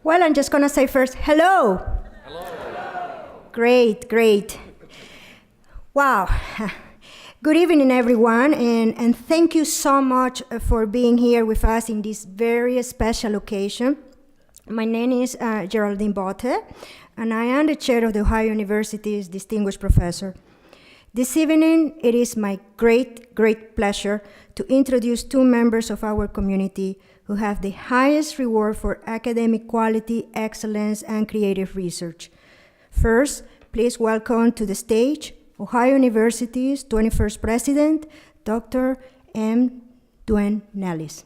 Well, I'm just going to say first, hello. Hello. Great, great. Wow. Good evening, everyone, and thank you so much for being here with us in this very special occasion. My name is Geraldine Botte, and I am the chair of the Ohio University's Distinguished Professor. This evening, it is my great, great pleasure to introduce two members of our community who have the highest reward for academic quality, excellence, and creative research. First, please welcome to the stage Ohio University's 21st President, Dr. M. Duane Nelles.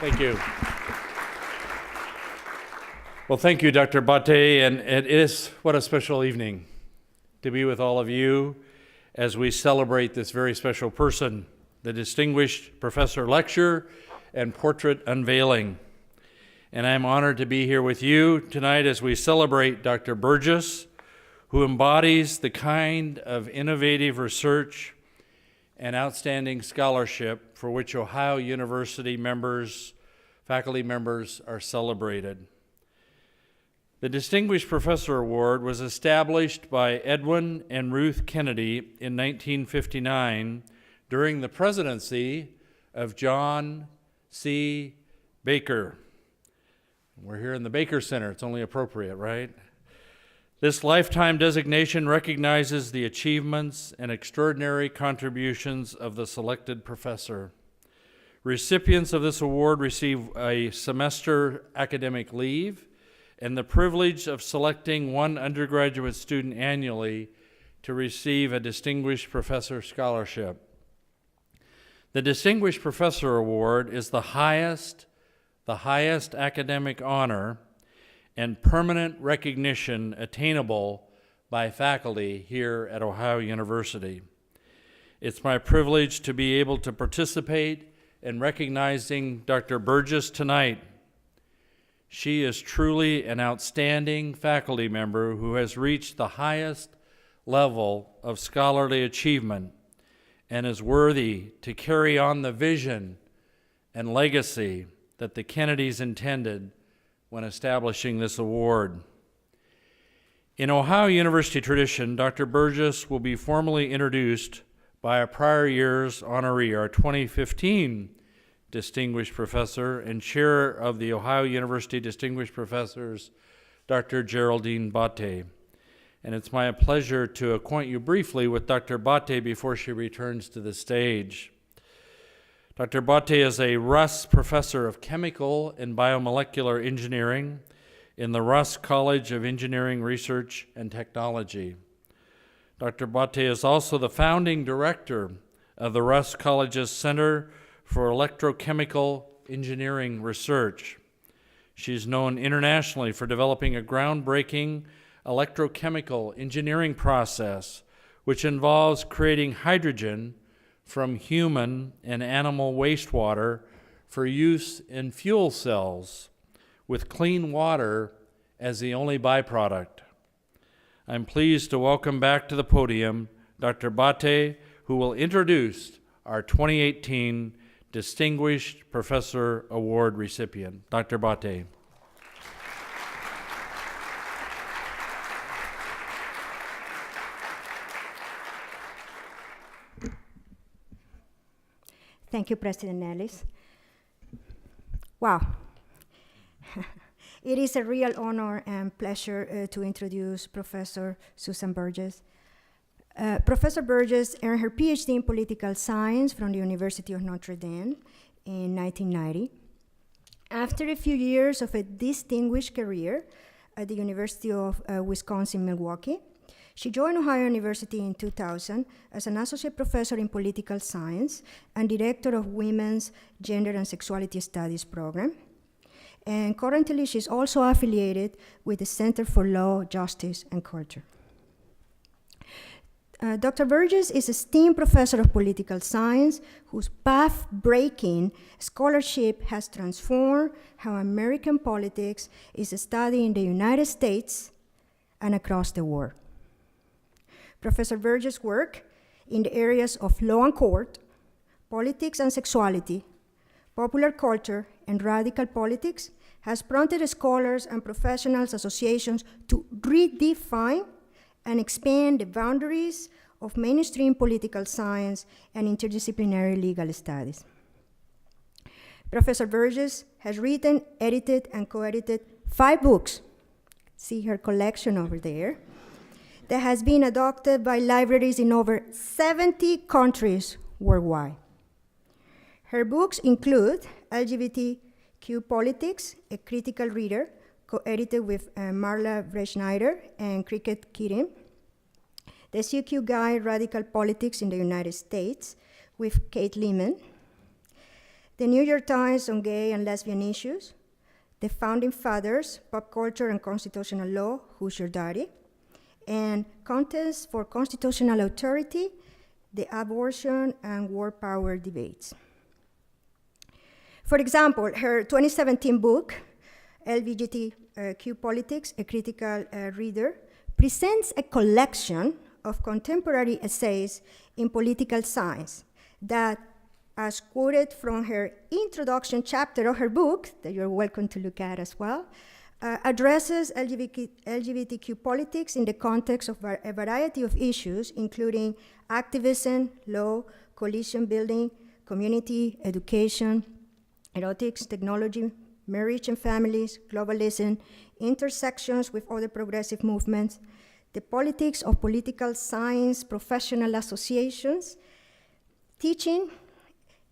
Thank you. Well, thank you, Dr. Botte, and it is what a special evening to be with all of you as we celebrate this very special person, the Distinguished Professor Lecture and Portrait Unveiling. And I'm honored to be here with you tonight as we celebrate Dr. Burgess, who embodies the kind of innovative research and outstanding scholarship for which Ohio University members, faculty members are celebrated. The Distinguished Professor Award was established by Edwin and Ruth Kennedy in 1959 during the presidency of John C. Baker. We're here in the Baker Center. It's only appropriate, right? This lifetime designation recognizes the achievements and extraordinary contributions of the selected professor. Recipients of this award receive a semester academic leave and the privilege of selecting one undergraduate student annually to receive a Distinguished Professor Scholarship. The Distinguished Professor Award is the highest academic honor and permanent recognition attainable by faculty here at Ohio University. It's my privilege to be able to participate in recognizing Dr. Burgess tonight. She is truly an outstanding faculty member who has reached the highest level of scholarly achievement and is worthy to carry on the vision and legacy that the Kennedys intended when establishing this award. In Ohio University tradition, Dr. Burgess will be formally introduced by a prior year's honoree, our 2015 Distinguished Professor and Chair of the Ohio University Distinguished Professors, Dr. Geraldine Botte. And it's my pleasure to acquaint you briefly with Dr. Botte before she returns to the stage. Dr. Botte is a Russ Professor of Chemical and Biomolecular Engineering in the Russ College of Engineering Research and Technology. Dr. Botte is also the founding director of the Russ College's Center for Electrochemical Engineering Research. She's known internationally for developing a groundbreaking electrochemical engineering process which involves creating hydrogen from human and animal wastewater for use in fuel cells, with clean water as the only byproduct. I'm pleased to welcome back to the podium Dr. Botte, who will introduce our 2018 Distinguished Professor Award recipient. Dr. Botte. Thank you, President Nelles. Wow. It is a real honor and pleasure to introduce Professor Susan Burgess. Professor Burgess earned her PhD in political science from the University of Notre Dame in 1990. After a few years of a distinguished career at the University of Wisconsin-Milwaukee, she joined Ohio University in 2000 as an associate professor in political science and director of Women's Gender and Sexuality Studies program. And currently, she's also affiliated with the Center for Law, Justice, and Culture. Dr. Burgess is a esteemed professor of political science whose path-breaking scholarship has transformed how American politics is studied in the United States and across the world. Professor Burgess' work in the areas of law and court, Politics and Sexuality, Popular Culture, and Radical Politics has prompted scholars and professionals associations to redefine and expand the boundaries of mainstream political science and interdisciplinary legal studies. Professor Burgess has written, edited, and co-edited 5 books, see her collection over there, that has been adopted by libraries in over 70 countries worldwide. Her books include LGBTQ Politics, A Critical Reader, co-edited with Marla Breschneider and Cricket Keating, The CQ Guide, Radical Politics in the United States, with Kate Lehman, The New York Times on Gay and Lesbian Issues, The Founding Fathers, Pop Culture and Constitutional Law, Who's Your Daddy, and Contest for Constitutional Authority, The Abortion and War Power Debates. For example, her 2017 book, LGBTQ Politics, A Critical Reader, presents a collection of contemporary essays in political science that, as quoted from her introduction chapter of her book, that you're welcome to look at as well, addresses LGBTQ politics in the context of a variety of issues, including activism, law, coalition building, community, education, erotics, technology, marriage and families, globalism, intersections with other progressive movements, the politics of political science professional associations, teaching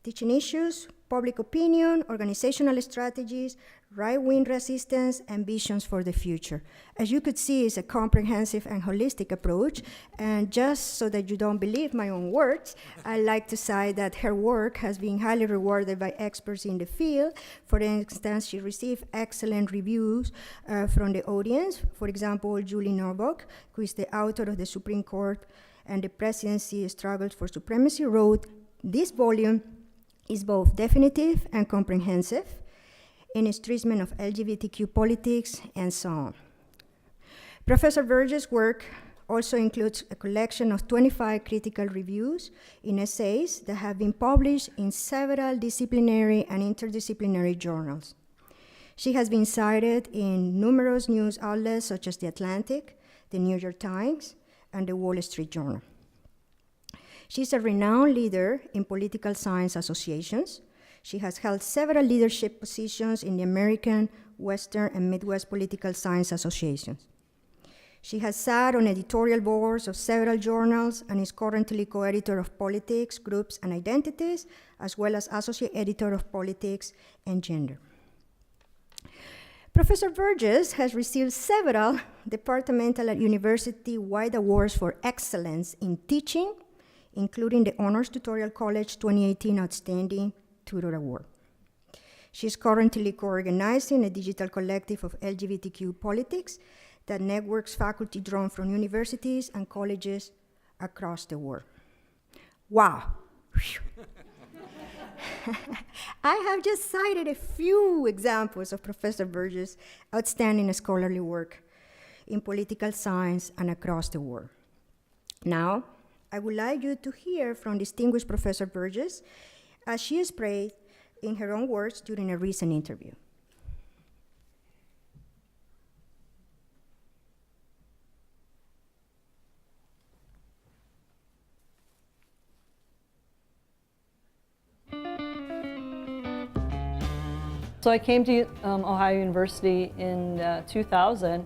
issues, public opinion, organizational strategies, right-wing resistance, and visions for the future. As you could see, it's a comprehensive and holistic approach, and just so that you don't believe my own words, I like to say that her work has been highly rewarded by experts in the field. For instance, she received excellent reviews from the audience. For example, Julie Norbuck, who is the author of The Supreme Court and the Presidency Struggles for Supremacy, wrote, "This volume is both definitive and comprehensive in its treatment of LGBTQ politics," and so on. Professor Burgess' work also includes a collection of 25 critical reviews in essays that have been published in several disciplinary and interdisciplinary journals. She has been cited in numerous news outlets such as The Atlantic, The New York Times, and The Wall Street Journal. She's a renowned leader in political science associations. She has held several leadership positions in the American, Western, and Midwest political science associations. She has sat on editorial boards of several journals and is currently co-editor of Politics, Groups, and Identities, as well as associate editor of Politics and Gender. Professor Burgess has received several departmental and university-wide awards for excellence in teaching, including the Honors Tutorial College 2018 Outstanding Tutor Award. She's currently co-organizing a digital collective of LGBTQ politics that networks faculty drawn from universities and colleges across the world. Wow. I have just cited a few examples of Professor Burgess' outstanding scholarly work in political science and across the world. Now, I would like you to hear from distinguished Professor Burgess as she is praised in her own words during a recent interview. So I came to Ohio University in 2000,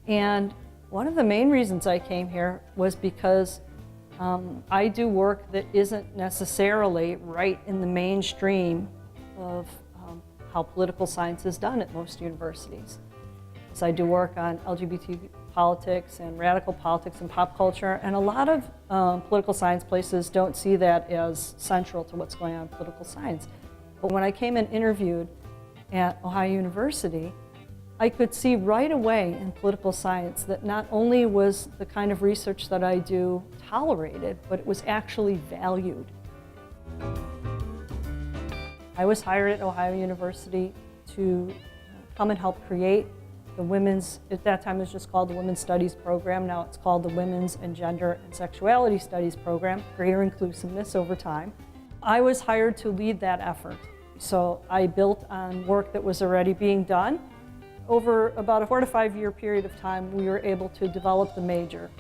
and one of the main reasons I came here was because I do work that isn't necessarily right in the mainstream of how political science is done at most universities. So I do work on LGBT politics and radical politics and pop culture, and a lot of political science places don't see that as central to what's going on in political science. But when I came and interviewed at Ohio University, I could see right away in political science that not only was the kind of research that I do tolerated, but it was actually valued. I was hired at Ohio University to come and help create the women's, at that time it was just called the Women's Studies Program, now it's called the Women's and Gender and Sexuality Studies Program, greater inclusiveness over time. I was hired to lead that effort. So I built on work that was already being done. Over about a 4 to 5 year period of time, we were able to develop the major.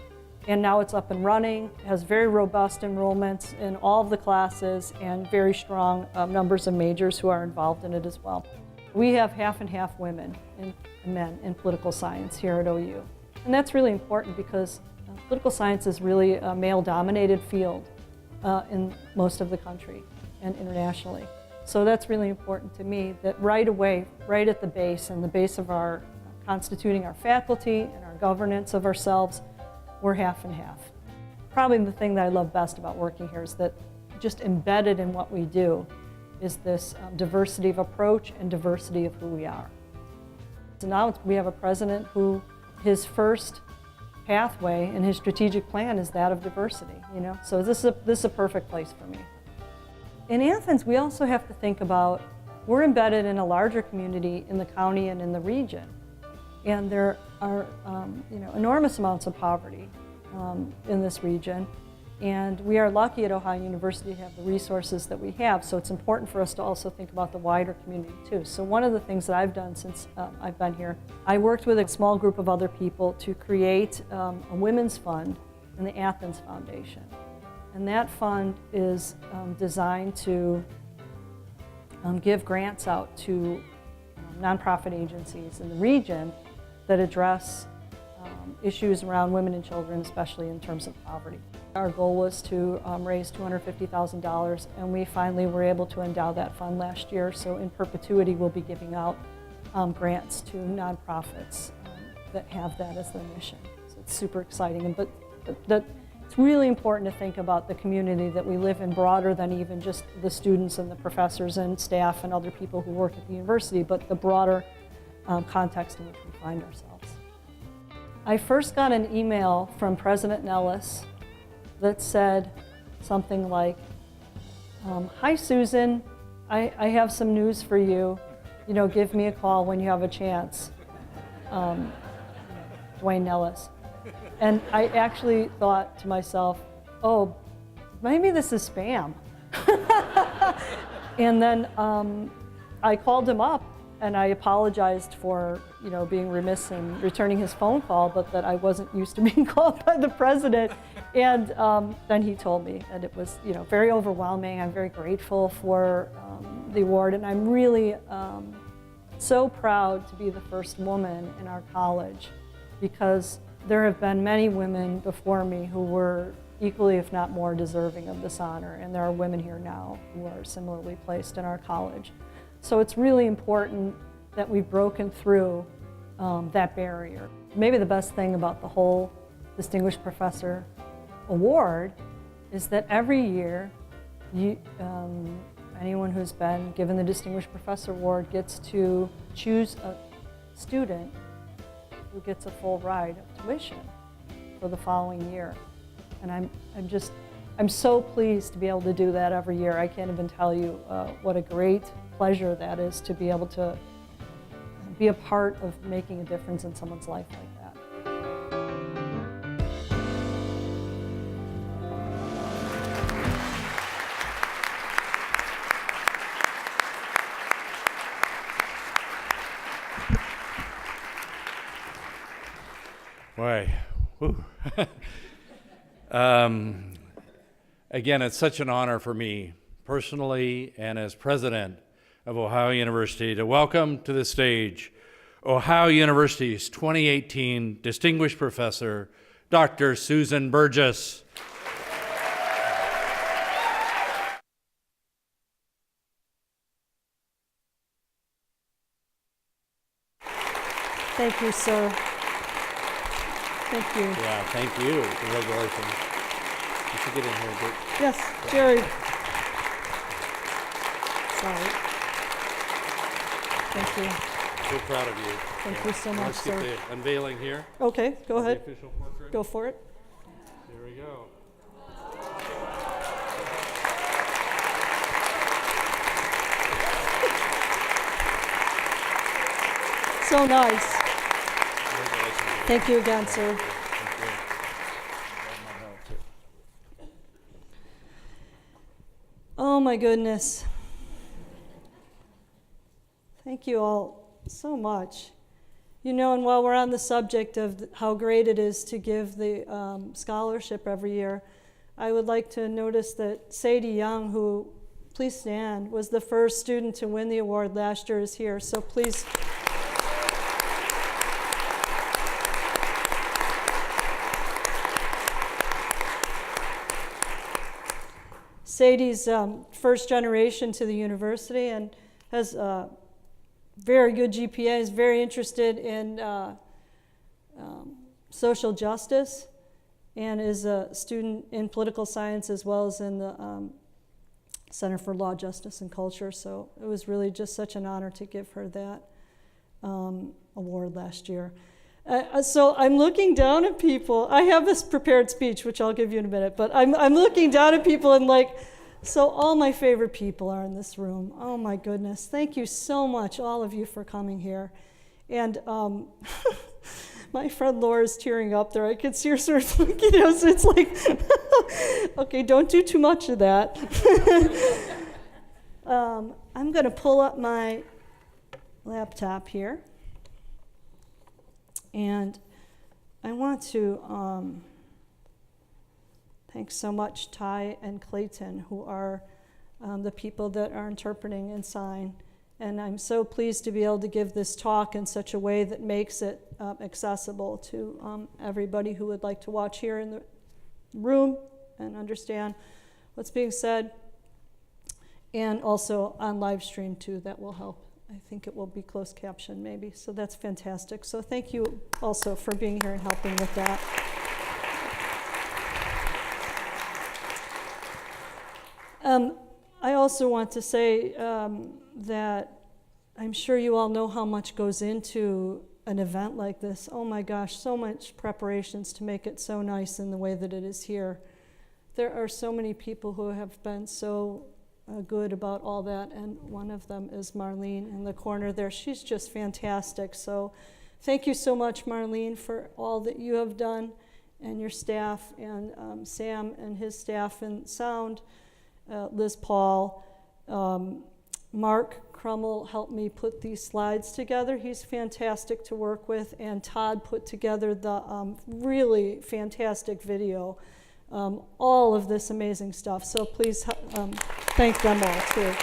And now it's up and running, has very robust enrollments in all of the classes and very strong numbers of majors who are involved in it as well. We have half and half women and men in political science here at OU. And that's really important because political science is really a male-dominated field in most of the country and internationally. So that's really important to me that right away, right at the base and the base of our constituting our faculty and our governance of ourselves, we're half and half. Probably the thing that I love best about working here is that just embedded in what we do is this diversity of approach and diversity of who we are. So now we have a president who his first pathway and his strategic plan is that of diversity, you know? So this is a perfect place for me. In Athens, we also have to think about, we're embedded in a larger community in the county and in the region. And there are enormous amounts of poverty in this region. And we are lucky at Ohio University to have the resources that we have. So it's important for us to also think about the wider community too. So one of the things that I've done since I've been here, I worked with a small group of other people to create a women's fund in the Athens Foundation. And that fund is designed to give grants out to nonprofit agencies in the region that address issues around women and children, especially in terms of poverty. Our goal was to raise $250,000, and we finally were able to endow that fund last year. So in perpetuity, we'll be giving out grants to nonprofits that have that as their mission. So it's super exciting. But it's really important to think about the community that we live in broader than even just the students and the professors and staff and other people who work at the university, but the broader context in which we find ourselves. I first got an email from President Nellis that said something like, "Hi Susan, I have some news for you. You know, give me a call when you have a chance." Dwayne Nellis. And I actually thought to myself, oh, maybe this is spam. And then I called him up and I apologized for, being remiss in returning his phone call, but that I wasn't used to being called by the president. And then he told me that it was, very overwhelming. I'm very grateful for the award, and I'm really so proud to be the first woman in our college, because there have been many women before me who were equally, if not more, deserving of this honor, and there are women here now who are similarly placed in our college. So it's really important that we've broken through that barrier. Maybe the best thing about the whole Distinguished Professor Award is that every year, anyone who's been given the Distinguished Professor Award gets to choose a student who gets a full ride of tuition for the following year. And I'm so pleased to be able to do that every year. I can't even tell you what a great pleasure that is to be able to be a part of making a difference in someone's life like that. Boy, whew. Again, it's such an honor for me, personally and as president of Ohio University, to welcome to the stage Ohio University's 2018 Distinguished Professor, Dr. Susan Burgess. Thank you, sir. Thank you. Yeah, thank you. Congratulations. You should get in here, Dick. Yes, Jerry. Sorry. Thank you. So proud of you. Thank you so much, Let's sir. get the unveiling here. Okay, go ahead. The official portrait. Go for it. Here we go. So nice. Congratulations. Thank you again, sir. Oh my goodness. Thank you all so much. You know, and while we're on the subject of how great it is to give the scholarship every year, I would like to notice that Sadie Young, who, please stand, was the first student to win the award last year, is here. So please. Sadie's first generation to the university and has very good GPA, is very interested in social justice, and is a student in political science as well as in the Center for Law, Justice, and Culture. So it was really just such an honor to give her that award last year. So I'm looking down at people. I have this prepared speech, which I'll give you in a minute, but I'm looking down at people and so all my favorite people are in this room. Oh my goodness. Thank you so much, all of you, for coming here. And my friend Laura's tearing up there. I could see her sort of looking at us. It's like, okay, don't do too much of that. I'm going to pull up my laptop here. And I want to thank so much Ty and Clayton, who are the people that are interpreting and sign. And I'm so pleased to be able to give this talk in such a way that makes it accessible to everybody who would like to watch here in the room and understand what's being said. And also on live stream too, that will help. I think it will be closed caption maybe, so that's fantastic. So thank you also for being here and helping with that. I also want to say that I'm sure you all know how much goes into an event like this. Oh my gosh, so much preparations to make it so nice in the way that it is here. There are so many people who have been so good about all that, and one of them is Marlene in the corner there. She's just fantastic. So thank you so much, Marlene, for all that you have done, and your staff, and Sam and his staff in sound, Liz Paul. Mark Crummell helped me put these slides together. He's fantastic to work with, and Todd put together the really fantastic video. All of this amazing stuff. So please thank them all too.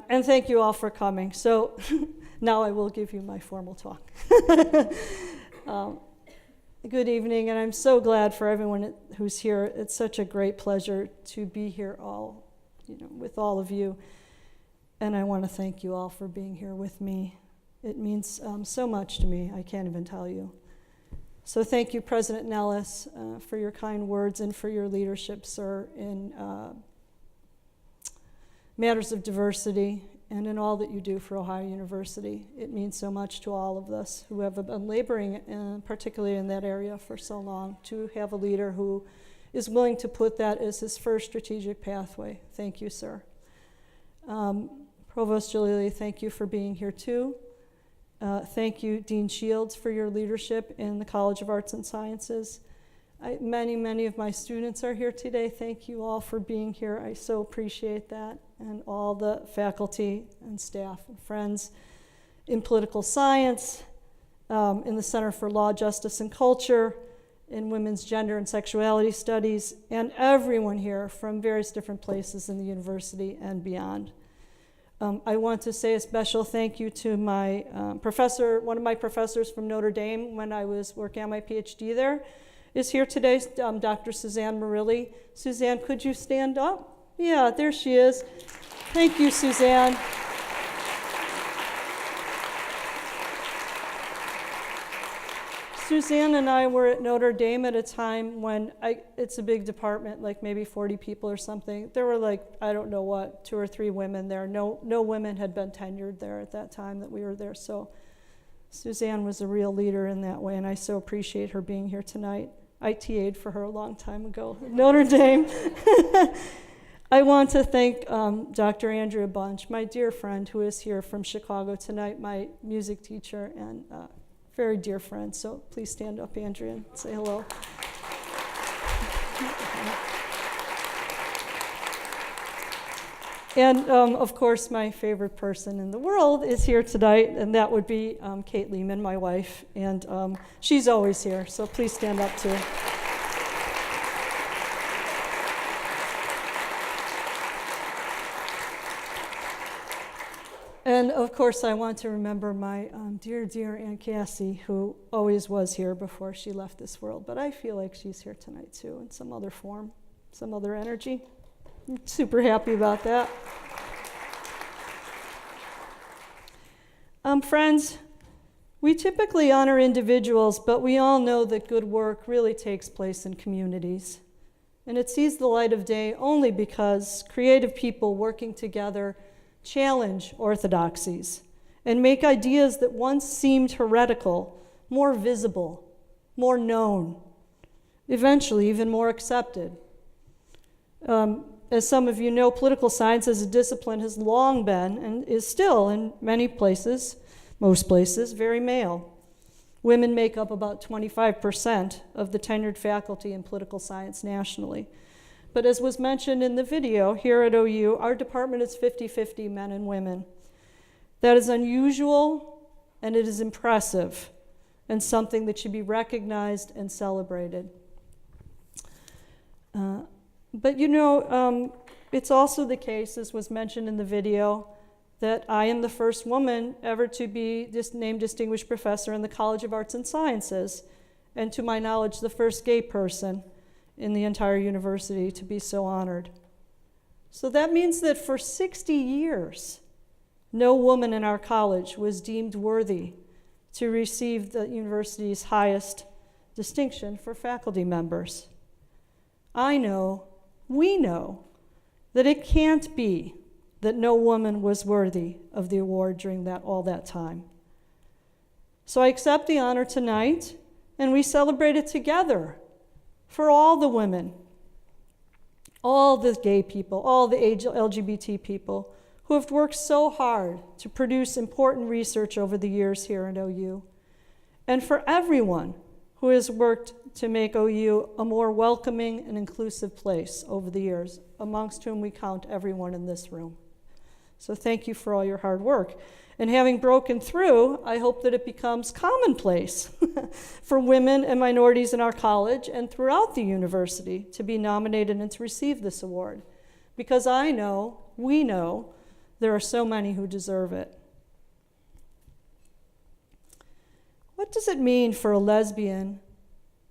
And thank you all for coming. So now I will give you my formal talk. Good evening, and I'm so glad for everyone who's here. It's such a great pleasure to be here with all of you. And I want to thank you all for being here with me. It means so much to me, I can't even tell you. So thank you, President Nellis, for your kind words and for your leadership, sir, in matters of diversity and in all that you do for Ohio University. It means so much to all of us who have been laboring, particularly in that area for so long, to have a leader who is willing to put that as his first strategic pathway. Thank you, sir. Provost Jalili, thank you for being here too. Thank you, Dean Shields, for your leadership in the College of Arts and Sciences. Many of my students are here today. Thank you all for being here. I so appreciate that. And all the faculty and staff and friends in political science, in the Center for Law, Justice, and Culture, in women's gender and sexuality studies, and everyone here from various different places in the university and beyond. I want to say a special thank you to my professor, one of my professors from Notre Dame when I was working on my PhD there, is here today, Dr. Suzanne Murilli. Suzanne, could you stand up? Yeah, there she is. Thank you, Suzanne. Suzanne and I were at Notre Dame at a time when it's a big department, like maybe 40 people or something. There were I don't know what, 2 or 3 women there. No women had been tenured there at that time that we were there. So Suzanne was a real leader in that way, and I so appreciate her being here tonight. I TA'd for her a long time ago at Notre Dame. I want to thank Dr. Andrea Bunch, my dear friend who is here from Chicago tonight, my music teacher and very dear friend. So please stand up, Andrea, and say hello. And of course, my favorite person in the world is here tonight, and that would be Kate Lehman, my wife. And she's always here, so please stand up too. And of course, I want to remember my dear, dear Aunt Cassie, who always was here before she left this world. But I feel like she's here tonight too, in some other form, some other energy. I'm super happy about that. Friends, we typically honor individuals, but we all know that good work really takes place in communities. And it sees the light of day only because creative people working together challenge orthodoxies and make ideas that once seemed heretical more visible, more known, eventually even more accepted. As some of you know, political science as a discipline has long been, and is still in many places, most places, very male. Women make up about 25% of the tenured faculty in political science nationally. But as was mentioned in the video, here at OU, our department is 50-50 men and women. That is unusual, and it is impressive, and something that should be recognized and celebrated. But you know, it's also the case, as was mentioned in the video, that I am the first woman ever to be named Distinguished Professor in the College of Arts and Sciences, and to my knowledge, the first gay person in the entire university to be so honored. So that means that for 60 years, no woman in our college was deemed worthy to receive the university's highest distinction for faculty members. I know, we know, that it can't be that no woman was worthy of the award during all that time. So I accept the honor tonight, and we celebrate it together for all the women, all the gay people, all the LGBT people who have worked so hard to produce important research over the years here at OU, and for everyone who has worked to make OU a more welcoming and inclusive place over the years, amongst whom we count everyone in this room. So thank you for all your hard work. And having broken through, I hope that it becomes commonplace for women and minorities in our college and throughout the university to be nominated and to receive this award. Because I know, we know, there are so many who deserve it. What does it mean for a lesbian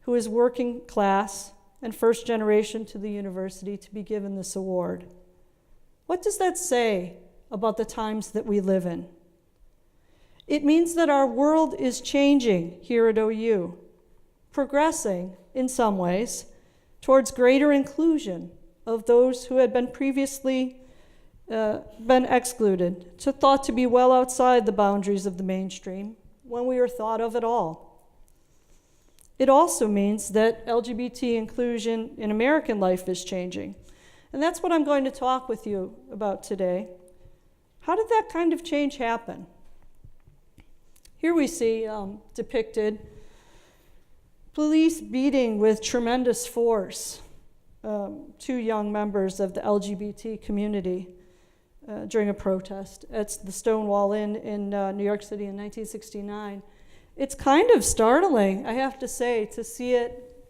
who is working class and first generation to the university to be given this award? What does that say about the times that we live in? It means that our world is changing here at OU, progressing in some ways towards greater inclusion of those who had been previously been excluded, thought to be well outside the boundaries of the mainstream when we were thought of at all. It also means that LGBT inclusion in American life is changing. And that's what I'm going to talk with you about today. How did that kind of change happen? Here we see depicted police beating with tremendous force two young members of the LGBT community during a protest at the Stonewall Inn in New York City in 1969. It's kind of startling, I have to say, to see it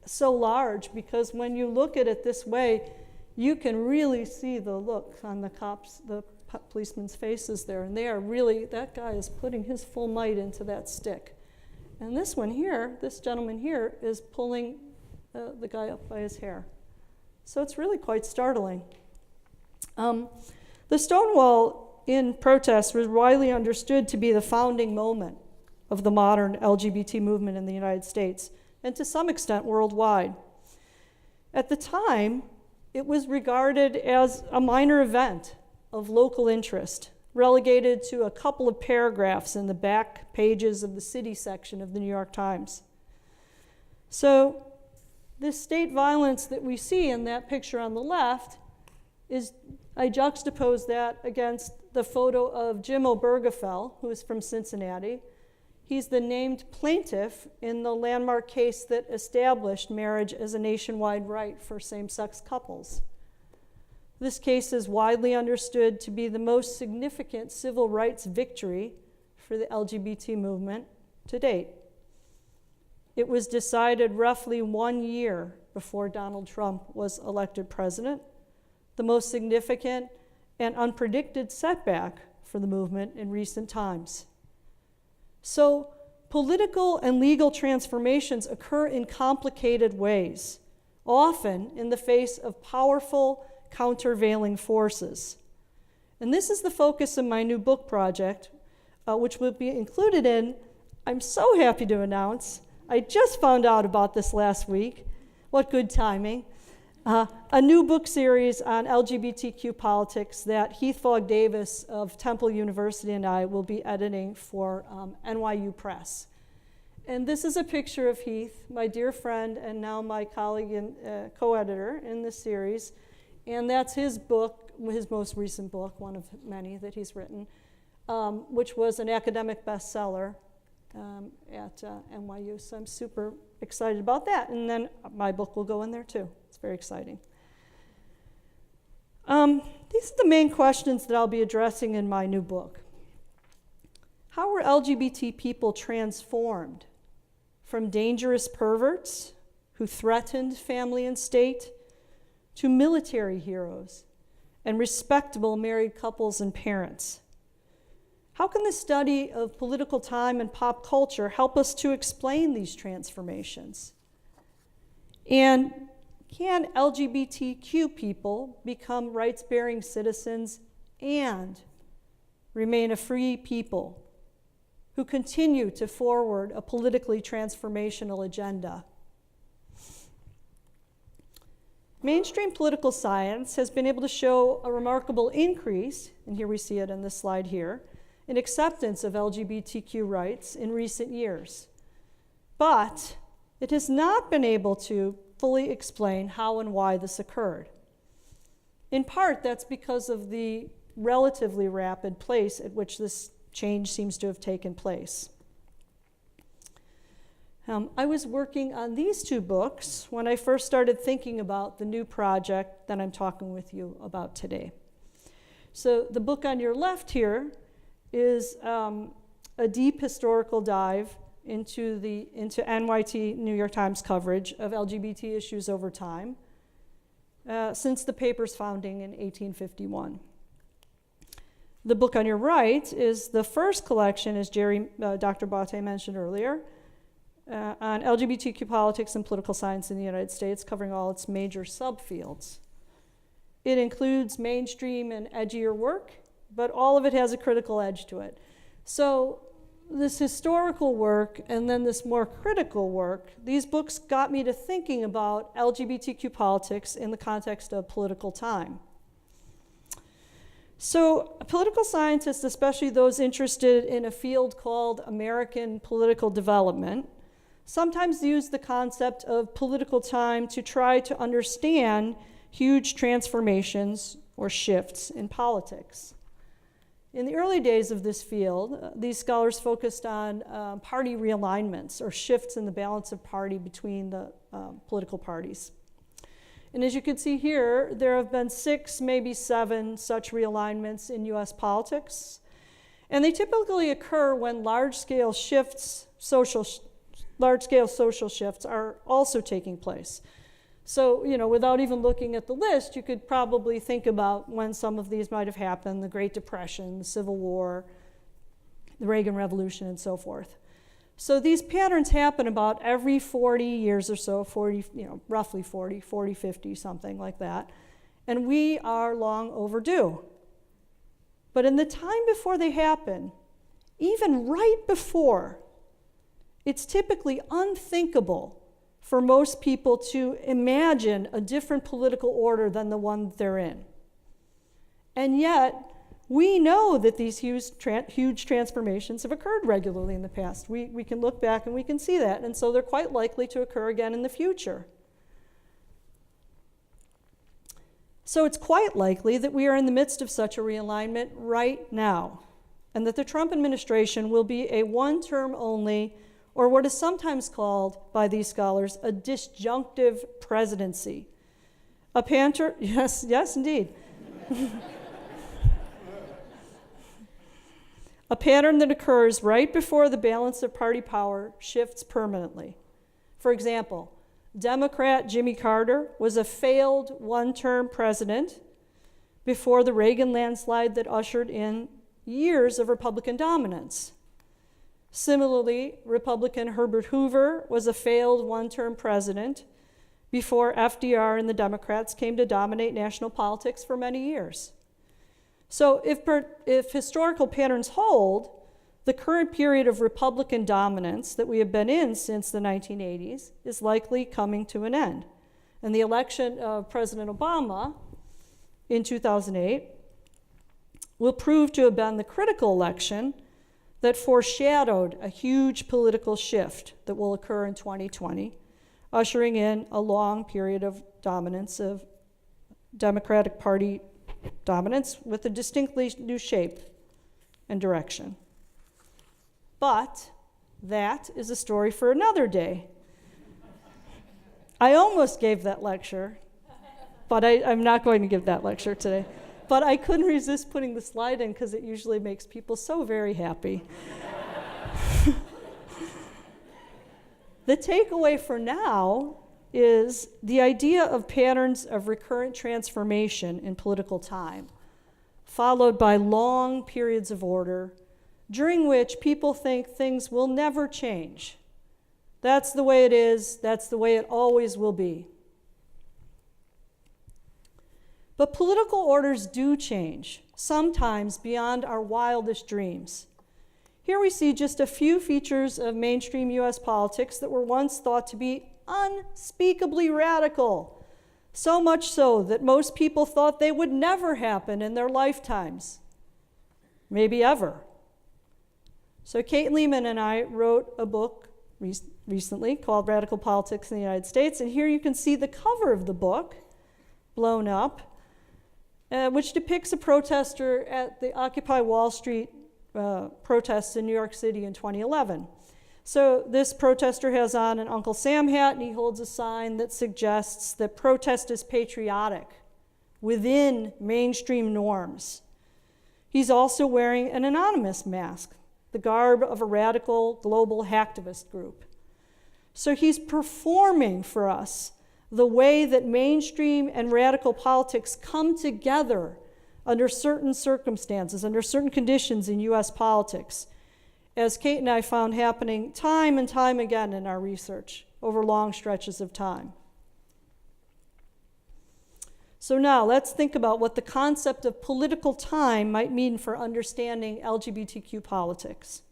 so large, because when you look at it this way, you can really see the look on the policemen's faces there, and they are really, that guy is putting his full might into that stick. And this one here, this gentleman here, is pulling the guy up by his hair. So it's really quite startling. The Stonewall Inn protest was widely understood to be the founding moment of the modern LGBT movement in the United States, and to some extent worldwide. At the time, it was regarded as a minor event of local interest, relegated to a couple of paragraphs in the back pages of the city section of the New York Times. So this state violence that we see in that picture on the left I juxtapose that against the photo of Jim Obergefell, who is from Cincinnati. He's the named plaintiff in the landmark case that established marriage as a nationwide right for same-sex couples. This case is widely understood to be the most significant civil rights victory for the LGBT movement to date. It was decided roughly 1 year before Donald Trump was elected president, the most significant and unpredicted setback for the movement in recent times. So, political and legal transformations occur in complicated ways, often in the face of powerful countervailing forces. And this is the focus of my new book project, which will be included in, I'm so happy to announce, I just found out about this last week, what good timing, a new book series on LGBTQ politics that Heath Fogg-Davis of Temple University and I will be editing for NYU Press. And this is a picture of Heath, my dear friend and now my colleague and co-editor in this series. And that's his book, his most recent book, one of many that he's written, which was an academic bestseller at NYU. So I'm super excited about that. And then my book will go in there too. It's very exciting. These are the main questions that I'll be addressing in my new book. How were LGBT people transformed from dangerous perverts who threatened family and state to military heroes and respectable married couples and parents? How can the study of political time and pop culture help us to explain these transformations? And can LGBTQ people become rights-bearing citizens and remain a free people who continue to forward a politically transformational agenda? Mainstream political science has been able to show a remarkable increase, and here we see it in this slide here, in acceptance of LGBTQ rights in recent years. But it has not been able to fully explain how and why this occurred. In part, that's because of the relatively rapid pace at which this change seems to have taken place. I was working on these two books when I first started thinking about the new project that I'm talking with you about today. So the book on your left here is a deep historical dive into NYT, New York Times coverage of LGBT issues over time since the paper's founding in 1851. The book on your right is the first collection, as Dr. Bate mentioned earlier, on LGBTQ politics and political science in the United States, covering all its major subfields. It includes mainstream and edgier work, but all of it has a critical edge to it. So this historical work and then this more critical work, these books got me to thinking about LGBTQ politics in the context of political time. So political scientists, especially those interested in a field called American political development, sometimes use the concept of political time to try to understand huge transformations or shifts in politics. In the early days of this field, these scholars focused on party realignments or shifts in the balance of party between the political parties. And as you can see here, there have been 6, maybe 7 such realignments in US politics. And they typically occur when large-scale social shifts are also taking place. So, without even looking at the list, you could probably think about when some of these might have happened: the Great Depression, the Civil War, the Reagan Revolution, and so forth. So these patterns happen about every 40 years or so, roughly 40, 50, something like that. And we are long overdue. But in the time before they happen, even right before, it's typically unthinkable for most people to imagine a different political order than the one they're in. And yet, we know that these huge transformations have occurred regularly in the past. We can look back and we can see that, and so they're quite likely to occur again in the future. So it's quite likely that we are in the midst of such a realignment right now. and that the Trump administration will be a one-term only, or what is sometimes called by these scholars, a disjunctive presidency. Yes, indeed. A pattern that occurs right before the balance of party power shifts permanently. For example, Democrat Jimmy Carter was a failed one-term president before the Reagan landslide that ushered in years of Republican dominance. Similarly, Republican Herbert Hoover was a failed one-term president before FDR and the Democrats came to dominate national politics for many years. So if historical patterns hold, the current period of Republican dominance that we have been in since the 1980s is likely coming to an end. And the election of President Obama in 2008 will prove to have been the critical election that foreshadowed a huge political shift that will occur in 2020, ushering in a long period of dominance of Democratic Party dominance with a distinctly new shape and direction. But that is a story for another day. I almost gave that lecture, but I'm not going to give that lecture today. But I couldn't resist putting the slide in because it usually makes people so very happy. The takeaway for now is the idea of patterns of recurrent transformation in political time, followed by long periods of order, during which people think things will never change. That's the way it is, that's the way it always will be. But political orders do change, sometimes beyond our wildest dreams. Here we see just a few features of mainstream US politics that were once thought to be unspeakably radical, so much so that most people thought they would never happen in their lifetimes, maybe ever. So Kate Lehman and I wrote a book recently called Radical Politics in the United States, and here you can see the cover of the book, blown up, which depicts a protester at the Occupy Wall Street protests in New York City in 2011. So this protester has on an Uncle Sam hat, and he holds a sign that suggests that protest is patriotic within mainstream norms. He's also wearing an anonymous mask, the garb of a radical global hacktivist group. So he's performing for us the way that mainstream and radical politics come together under certain circumstances, under certain conditions in US politics, as Kate and I found happening time and time again in our research over long stretches of time. So now let's think about what the concept of political time might mean for understanding LGBTQ politics.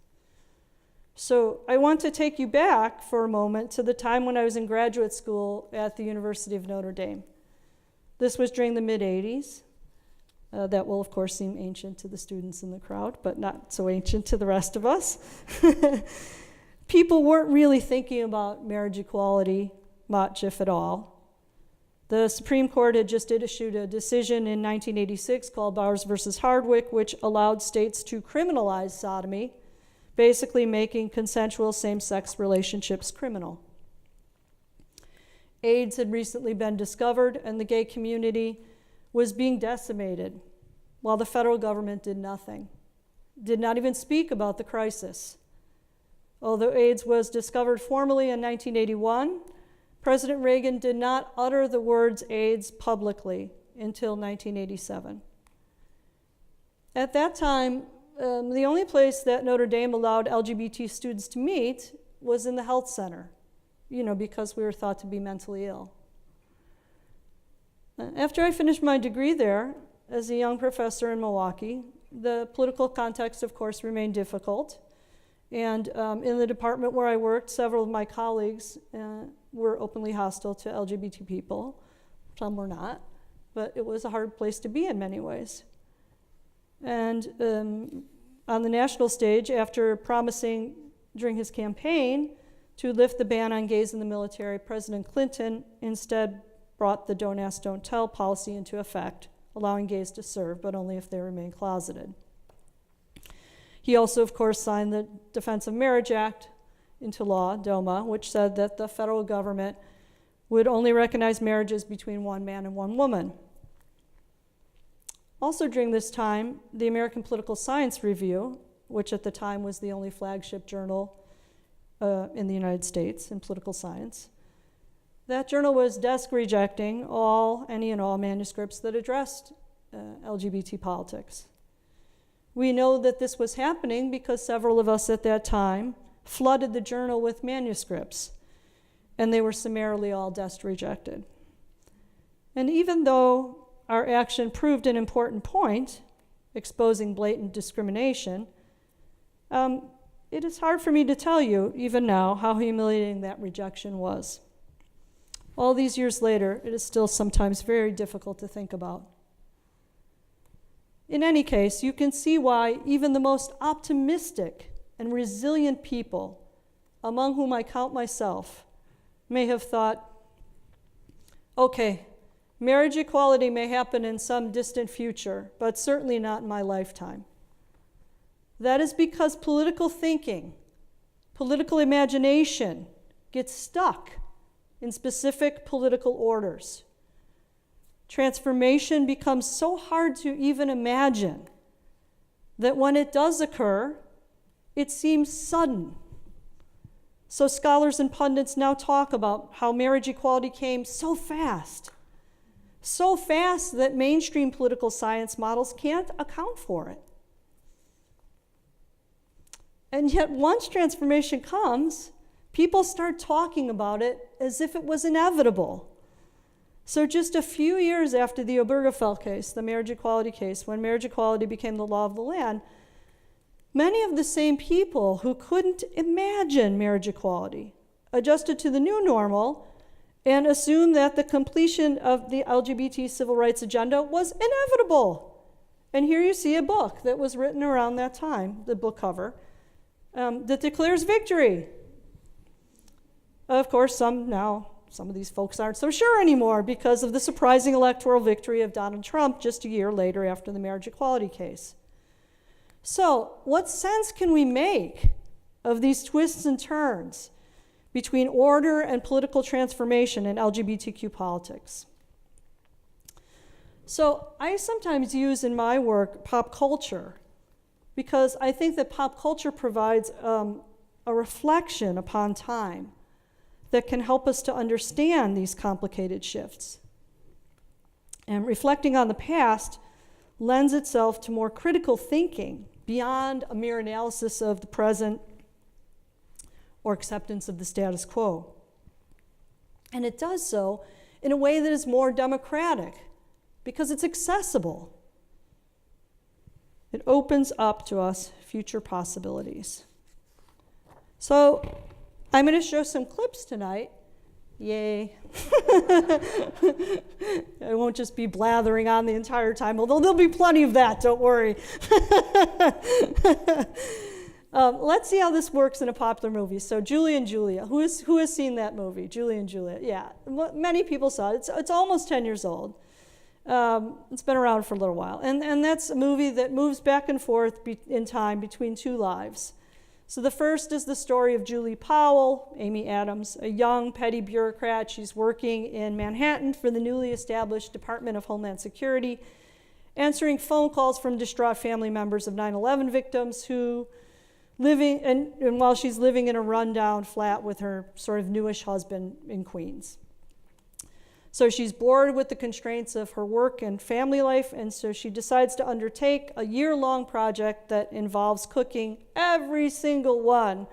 So I want to take you back for a moment to the time when I was in graduate school at the University of Notre Dame. This was during the mid-'80s. That will, of course, seem ancient to the students in the crowd, but not so ancient to the rest of us. People weren't really thinking about marriage equality much, if at all. The Supreme Court had just issued a decision in 1986 called Bowers versus Hardwick, which allowed states to criminalize sodomy, basically making consensual same-sex relationships criminal. AIDS had recently been discovered, and the gay community was being decimated while the federal government did nothing, did not even speak about the crisis. Although AIDS was discovered formally in 1981, President Reagan did not utter the words AIDS publicly until 1987. At that time, the only place that Notre Dame allowed LGBT students to meet was in the health center, because we were thought to be mentally ill. After I finished my degree there as a young professor in Milwaukee, the political context, of course, remained difficult. And in the department where I worked, several of my colleagues were openly hostile to LGBT people. Some were not, but it was a hard place to be in many ways. And on the national stage, after promising during his campaign to lift the ban on gays in the military, President Clinton instead brought the Don't Ask, Don't Tell policy into effect, allowing gays to serve, but only if they remain closeted. He also, of course, signed the Defense of Marriage Act into law, DOMA, which said that the federal government would only recognize marriages between one man and one woman. Also during this time, the American Political Science Review, which at the time was the only flagship journal in the United States in political science, that journal was desk rejecting any and all manuscripts that addressed LGBT politics. We know that this was happening because several of us at that time flooded the journal with manuscripts, and they were summarily all desk rejected. And even though our action proved an important point, exposing blatant discrimination, it is hard for me to tell you, even now, how humiliating that rejection was. All these years later, it is still sometimes very difficult to think about. In any case, you can see why even the most optimistic and resilient people, among whom I count myself, may have thought, okay, marriage equality may happen in some distant future, but certainly not in my lifetime. That is because political thinking, political imagination gets stuck in specific political orders. Transformation becomes so hard to even imagine that when it does occur, it seems sudden. So scholars and pundits now talk about how marriage equality came so fast that mainstream political science models can't account for it. And yet once transformation comes, people start talking about it as if it was inevitable. So just a few years after the Obergefell case, the marriage equality case, when marriage equality became the law of the land, many of the same people who couldn't imagine marriage equality adjusted to the new normal and assumed that the completion of the LGBT civil rights agenda was inevitable. And here you see a book that was written around that time, the book cover, that declares victory. Of course, some of these folks aren't so sure anymore because of the surprising electoral victory of Donald Trump just a year later after the marriage equality case. So, what sense can we make of these twists and turns between order and political transformation in LGBTQ politics? So, I sometimes use in my work pop culture because I think that pop culture provides a reflection upon time that can help us to understand these complicated shifts. And reflecting on the past lends itself to more critical thinking beyond a mere analysis of the present or acceptance of the status quo. And it does so in a way that is more democratic because it's accessible. It opens up to us future possibilities. So I'm going to show some clips tonight. Yay. I won't just be blathering on the entire time, although there'll be plenty of that, don't worry. Let's see how this works in a popular movie. So Julie and Julia, who has seen that movie, Julie and Julia? Yeah, many people saw it. It's almost 10 years old. It's been around for a little while. And that's a movie that moves back and forth in time between two lives. So the first is the story of Julie Powell, Amy Adams, a young petty bureaucrat. She's working in Manhattan for the newly established Department of Homeland Security, answering phone calls from distraught family members of 9/11 victims who and while she's living in a rundown flat with her sort of newish husband in Queens. So she's bored with the constraints of her work and family life, and so she decides to undertake a year-long project that involves cooking every single one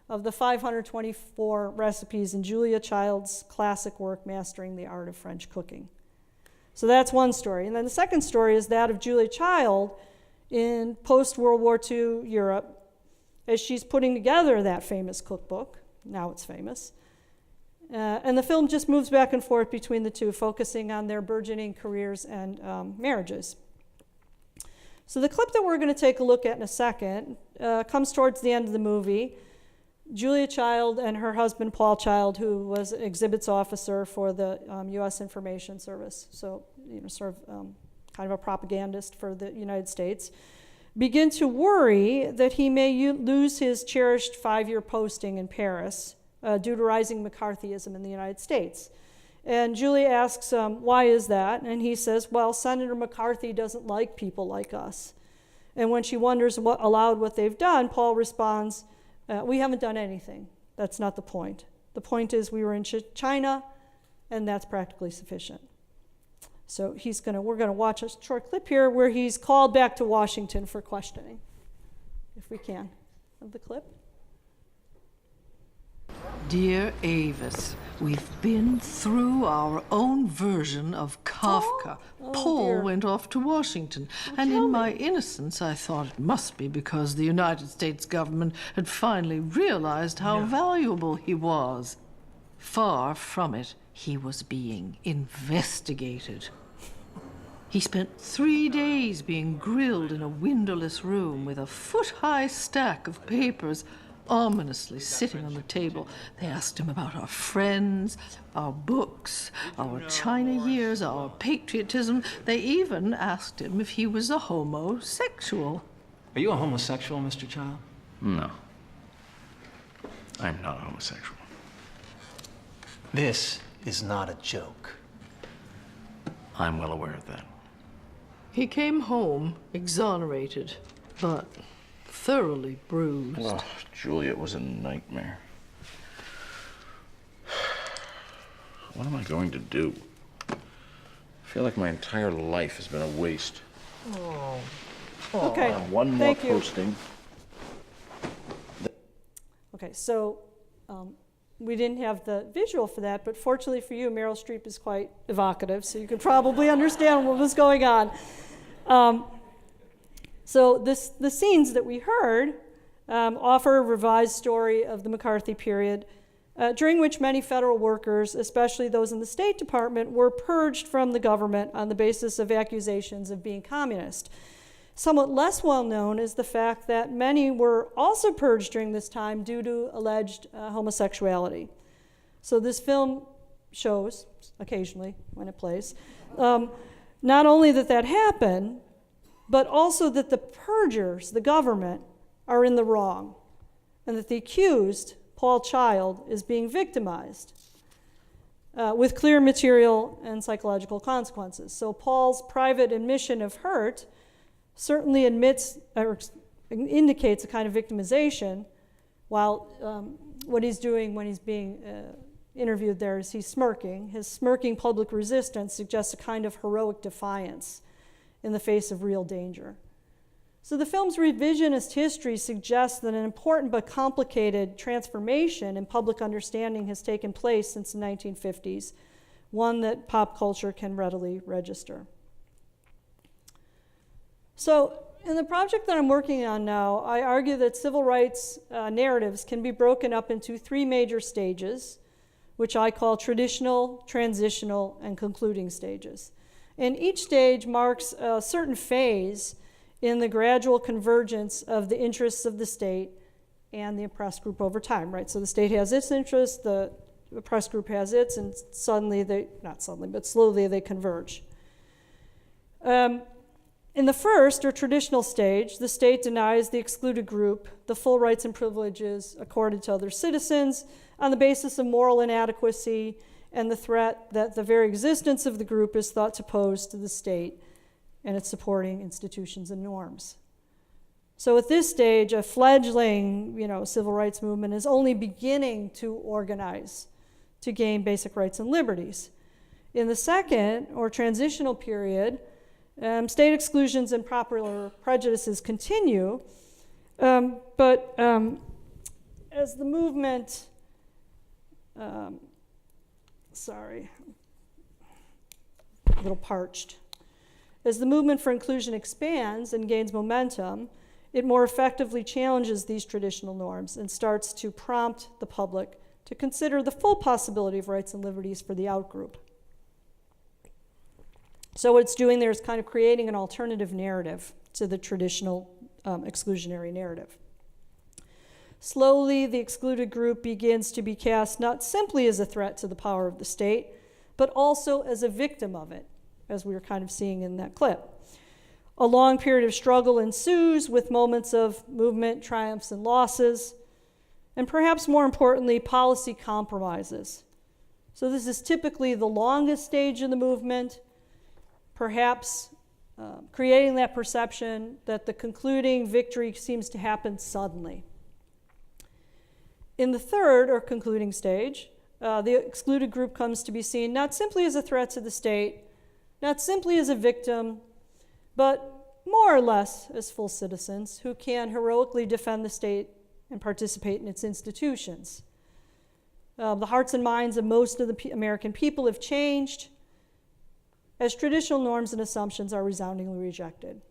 of the 524 recipes in Julia Child's classic work, Mastering the Art of French Cooking. So that's one story. And then the second story is that of Julia Child in post-World War II Europe, as she's putting together that famous cookbook. Now it's famous. And the film just moves back and forth between the two, focusing on their burgeoning careers and marriages. So the clip that we're going to take a look at in a second comes towards the end of the movie. Julia Child and her husband, Paul Child, who was an exhibits officer for the U.S. Information Service, so sort of kind of a propagandist for the United States, begin to worry that he may lose his cherished 5-year posting in Paris due to rising McCarthyism in the United States. And Julia asks, why is that? And he says, well, Senator McCarthy doesn't like people like us. And when she wonders aloud what they've done, Paul responds, we haven't done anything. That's not the point. The point is we were in China, and that's practically sufficient. So we're going to watch a short clip here where he's called back to Washington for questioning, if we can. Have the clip? Dear Avis, we've been through our own version of Kafka. Paul dear. went off to Washington, and in my innocence I thought it must be because the United States government had finally realized how valuable he was. Far from it, he was being investigated. He spent 3 days being grilled in a windowless room with a foot-high stack of papers ominously sitting on the table. They asked him about our friends, our books, our China years, our patriotism. They even asked him if he was a homosexual. Are you a homosexual, Mr. Child? No. I'm not homosexual. This is not a joke. I'm well aware of that. He came home exonerated, but thoroughly bruised. Oh, Julia, it was a nightmare. What am I going to do? I feel like my entire life has been a waste. Okay, One more thank you. posting. Okay, so we didn't have the visual for that, but fortunately for you, Meryl Streep is quite evocative, so you could probably understand what was going on. So the scenes that we heard offer a revised story of the McCarthy period, during which many federal workers, especially those in the State Department, were purged from the government on the basis of accusations of being communist. Somewhat less well known is the fact that many were also purged during this time due to alleged homosexuality. So this film shows, occasionally when it plays, not only that happened, but also that the purgers, the government, are in the wrong, and that the accused, Paul Child, is being victimized with clear material and psychological consequences. So Paul's private admission of hurt certainly admits or indicates a kind of victimization, while what he's doing when he's being interviewed there is he's smirking. His smirking public resistance suggests a kind of heroic defiance in the face of real danger. So the film's revisionist history suggests that an important but complicated transformation in public understanding has taken place since the 1950s, one that pop culture can readily register. So in the project that I'm working on now, I argue that civil rights narratives can be broken up into 3 major stages, which I call traditional, transitional, and concluding stages. And each stage marks a certain phase in the gradual convergence of the interests of the state and the oppressed group over time, right? So the state has its interests, the oppressed group has its, and slowly they converge. In the first, or traditional stage, the state denies the excluded group the full rights and privileges accorded to other citizens on the basis of moral inadequacy and the threat that the very existence of the group is thought to pose to the state and its supporting institutions and norms. So at this stage, a fledgling, civil rights movement is only beginning to organize to gain basic rights and liberties. In the second, or transitional period, state exclusions and popular prejudices continue, but as the movement, a little parched. As the movement for inclusion expands and gains momentum, it more effectively challenges these traditional norms and starts to prompt the public to consider the full possibility of rights and liberties for the outgroup. So what it's doing there is kind of creating an alternative narrative to the traditional exclusionary narrative. Slowly, the excluded group begins to be cast not simply as a threat to the power of the state, but also as a victim of it, as we were kind of seeing in that clip. A long period of struggle ensues with moments of movement, triumphs, and losses, and perhaps more importantly, policy compromises. So this is typically the longest stage in the movement, perhaps creating that perception that the concluding victory seems to happen suddenly. In the third, or concluding stage, the excluded group comes to be seen not simply as a threat to the state, not simply as a victim, but more or less as full citizens who can heroically defend the state and participate in its institutions. The hearts and minds of most of the American people have changed as traditional norms and assumptions are resoundingly rejected.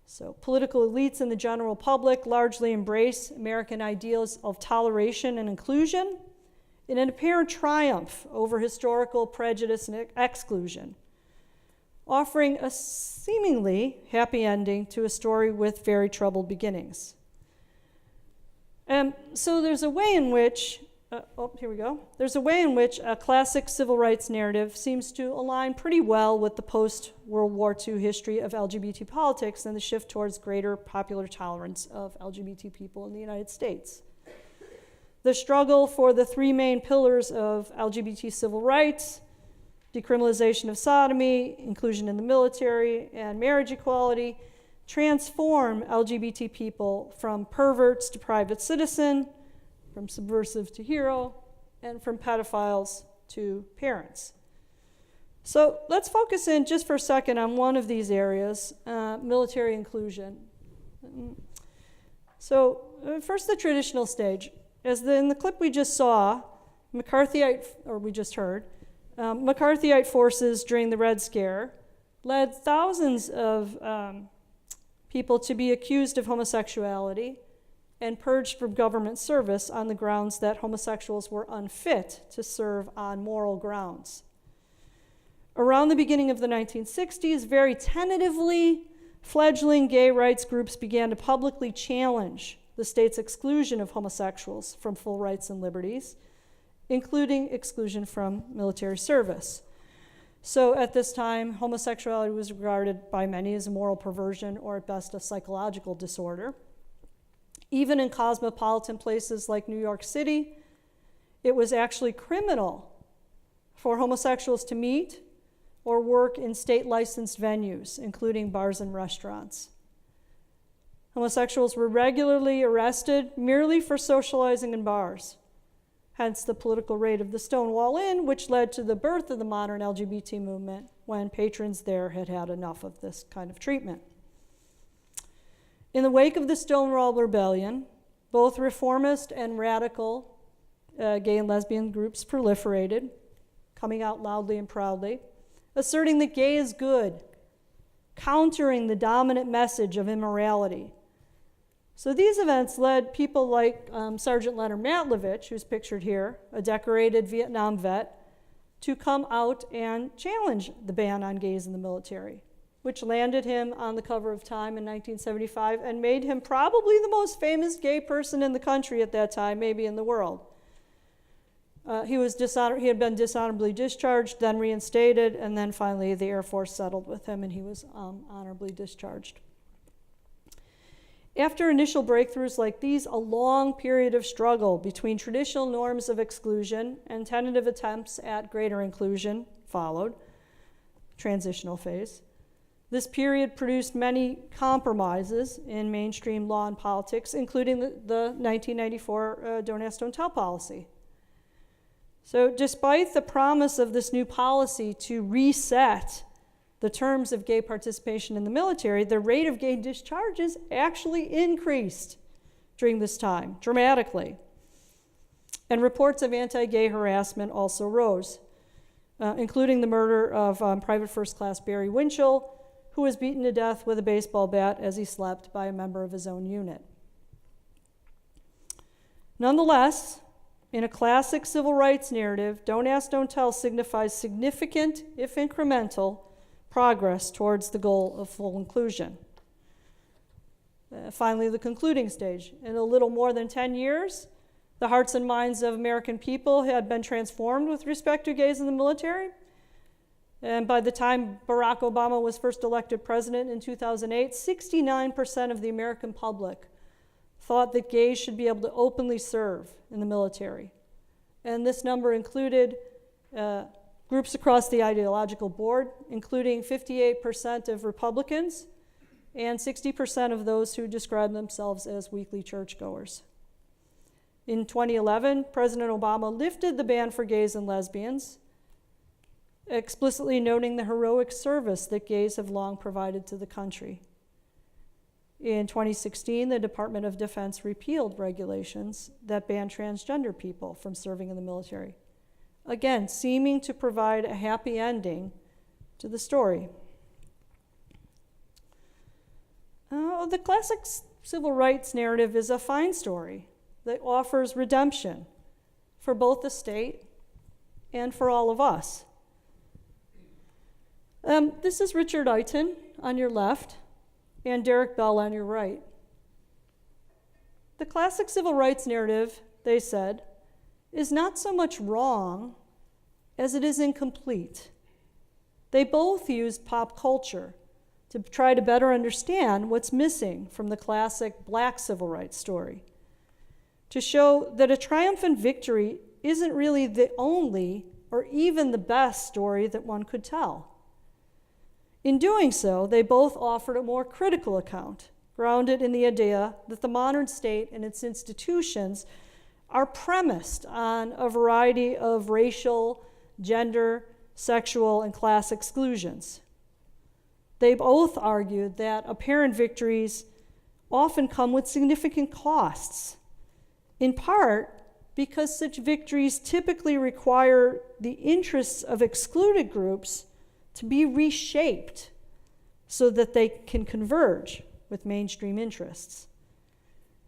So political elites and the general public largely embrace American ideals of toleration and inclusion in an apparent triumph over historical prejudice and exclusion, offering a seemingly happy ending to a story with very troubled beginnings. So there's a way in which, There's a way in which a classic civil rights narrative seems to align pretty well with the post-World War II history of LGBT politics and the shift towards greater popular tolerance of LGBT people in the United States. The struggle for the three main pillars of LGBT civil rights, decriminalization of sodomy, inclusion in the military, and marriage equality, transform LGBT people from perverts to private citizen, from subversive to hero, and from pedophiles to parents. So let's focus in just for a second on one of these areas, military inclusion. So first, the traditional stage. In the clip we just saw, McCarthyite forces during the Red Scare led thousands of people to be accused of homosexuality and purged from government service on the grounds that homosexuals were unfit to serve on moral grounds. Around the beginning of the 1960s, very tentatively, fledgling gay rights groups began to publicly challenge the state's exclusion of homosexuals from full rights and liberties, including exclusion from military service. So at this time, homosexuality was regarded by many as a moral perversion or at best a psychological disorder. Even in cosmopolitan places like New York City, it was actually criminal for homosexuals to meet or work in state-licensed venues, including bars and restaurants. Homosexuals were regularly arrested merely for socializing in bars, hence the political raid of the Stonewall Inn, which led to the birth of the modern LGBT movement when patrons there had had enough of this kind of treatment. In the wake of the Stonewall Rebellion, both reformist and radical gay and lesbian groups proliferated, coming out loudly and proudly, asserting that gay is good, countering the dominant message of immorality. So these events led people like Sergeant Leonard Matlovich, who's pictured here, a decorated Vietnam vet, to come out and challenge the ban on gays in the military, which landed him on the cover of Time in 1975 and made him probably the most famous gay person in the country at that time, maybe in the world. He had been dishonorably discharged, then reinstated, and then finally the Air Force settled with him and he was honorably discharged. After initial breakthroughs like these, a long period of struggle between traditional norms of exclusion and tentative attempts at greater inclusion followed, transitional phase. This period produced many compromises in mainstream law and politics, including the 1994 Don't Ask, Don't Tell policy. So despite the promise of this new policy to reset the terms of gay participation in the military, the rate of gay discharges actually increased during this time, dramatically. And reports of anti-gay harassment also rose, including the murder of Private First Class Barry Winchell, who was beaten to death with a baseball bat as he slept by a member of his own unit. Nonetheless, in a classic civil rights narrative, Don't Ask, Don't Tell signifies significant, if incremental, progress towards the goal of full inclusion. Finally, the concluding stage. In a little more than 10 years, the hearts and minds of American people had been transformed with respect to gays in the military. And by the time Barack Obama was first elected president in 2008, 69% of the American public thought that gays should be able to openly serve in the military. And this number included groups across the ideological board, including 58% of Republicans and 60% of those who describe themselves as weekly churchgoers. In 2011, President Obama lifted the ban for gays and lesbians, explicitly noting the heroic service that gays have long provided to the country. In 2016, the Department of Defense repealed regulations that ban transgender people from serving in the military, again, seeming to provide a happy ending to the story. The classic civil rights narrative is a fine story that offers redemption for both the state and for all of us. This is Richard Eichen on your left and Derek Bell on your right. The classic civil rights narrative, they said, is not so much wrong as it is incomplete. They both used pop culture to try to better understand what's missing from the classic black civil rights story, to show that a triumphant victory isn't really the only or even the best story that one could tell. In doing so, they both offered a more critical account, grounded in the idea that the modern state and its institutions are premised on a variety of racial, gender, sexual, and class exclusions. They both argued that apparent victories often come with significant costs, in part because such victories typically require the interests of excluded groups to be reshaped so that they can converge with mainstream interests.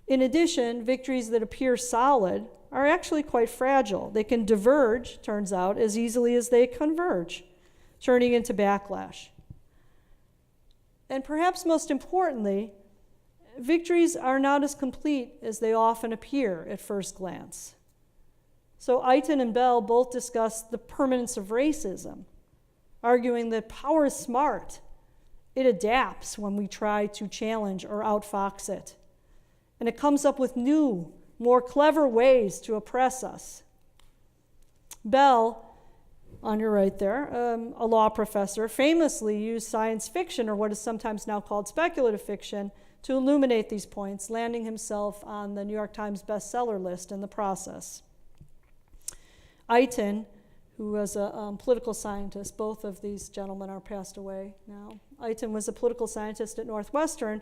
In addition, victories that appear solid are actually quite fragile. They can diverge, turns out, as easily as they converge, turning into backlash. And perhaps most importantly, victories are not as complete as they often appear at first glance. So Eichen and Bell both discussed the permanence of racism, arguing that power is smart. It adapts when we try to challenge or outfox it. And it comes up with new, more clever ways to oppress us. Bell, on your right there, a law professor, famously used science fiction, or what is sometimes now called speculative fiction, to illuminate these points, landing himself on the New York Times bestseller list in the process. Eichen, who was a political scientist, both of these gentlemen are passed away now. Eichen was a political scientist at Northwestern.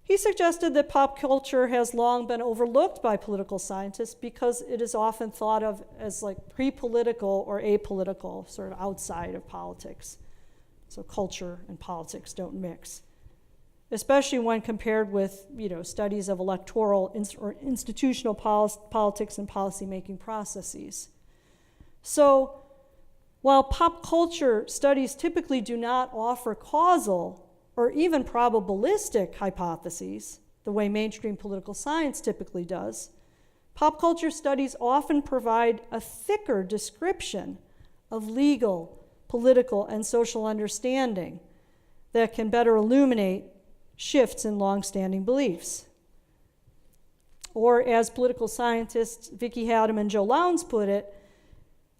He suggested that pop culture has long been overlooked by political scientists because it is often thought of as like pre-political or apolitical, sort of outside of politics. So culture and politics don't mix, especially when compared with studies of electoral or institutional politics and policymaking processes. So while pop culture studies typically do not offer causal or even probabilistic hypotheses, the way mainstream political science typically does, pop culture studies often provide a thicker description of legal, political, and social understanding that can better illuminate shifts in longstanding beliefs. Or as political scientists Vicki Haddam and Joe Lowndes put it,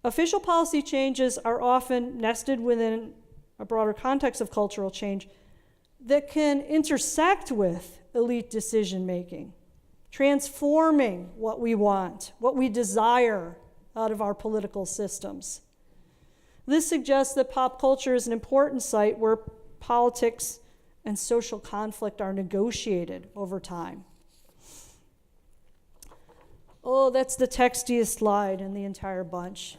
official policy changes are often nested within a broader context of cultural change that can intersect with elite decision-making, transforming what we want, what we desire out of our political systems. This suggests that pop culture is an important site where politics and social conflict are negotiated over time. Oh, that's the textiest slide in the entire bunch.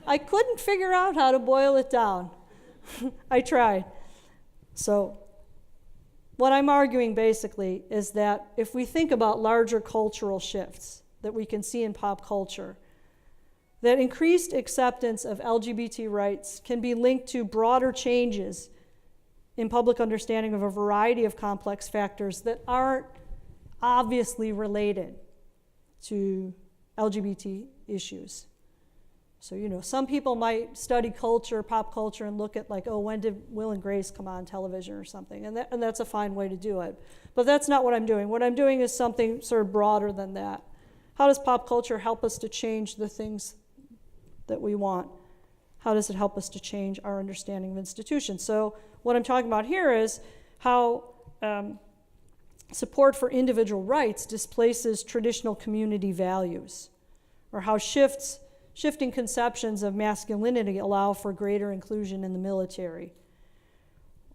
I couldn't figure out how to boil it down. I tried. So what I'm arguing basically is that if we think about larger cultural shifts that we can see in pop culture, that increased acceptance of LGBT rights can be linked to broader changes in public understanding of a variety of complex factors that aren't obviously related to LGBT issues. So, some people might study culture, pop culture, and look at like, oh, when did Will and Grace come on television or something? And that's a fine way to do it. But that's not what I'm doing. What I'm doing is something sort of broader than that. How does pop culture help us to change the things that we want? How does it help us to change our understanding of institutions? So what I'm talking about here is how support for individual rights displaces traditional community values, or how shifting conceptions of masculinity allow for greater inclusion in the military,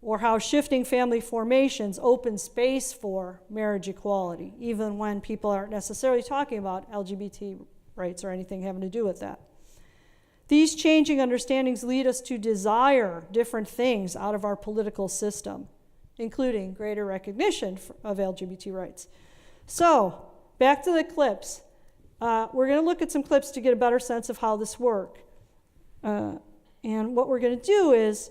or how shifting family formations open space for marriage equality, even when people aren't necessarily talking about LGBT rights or anything having to do with that. These changing understandings lead us to desire different things out of our political system, including greater recognition of LGBT rights. So, back to the clips. We're going to look at some clips to get a better sense of how this works. And what we're going to do is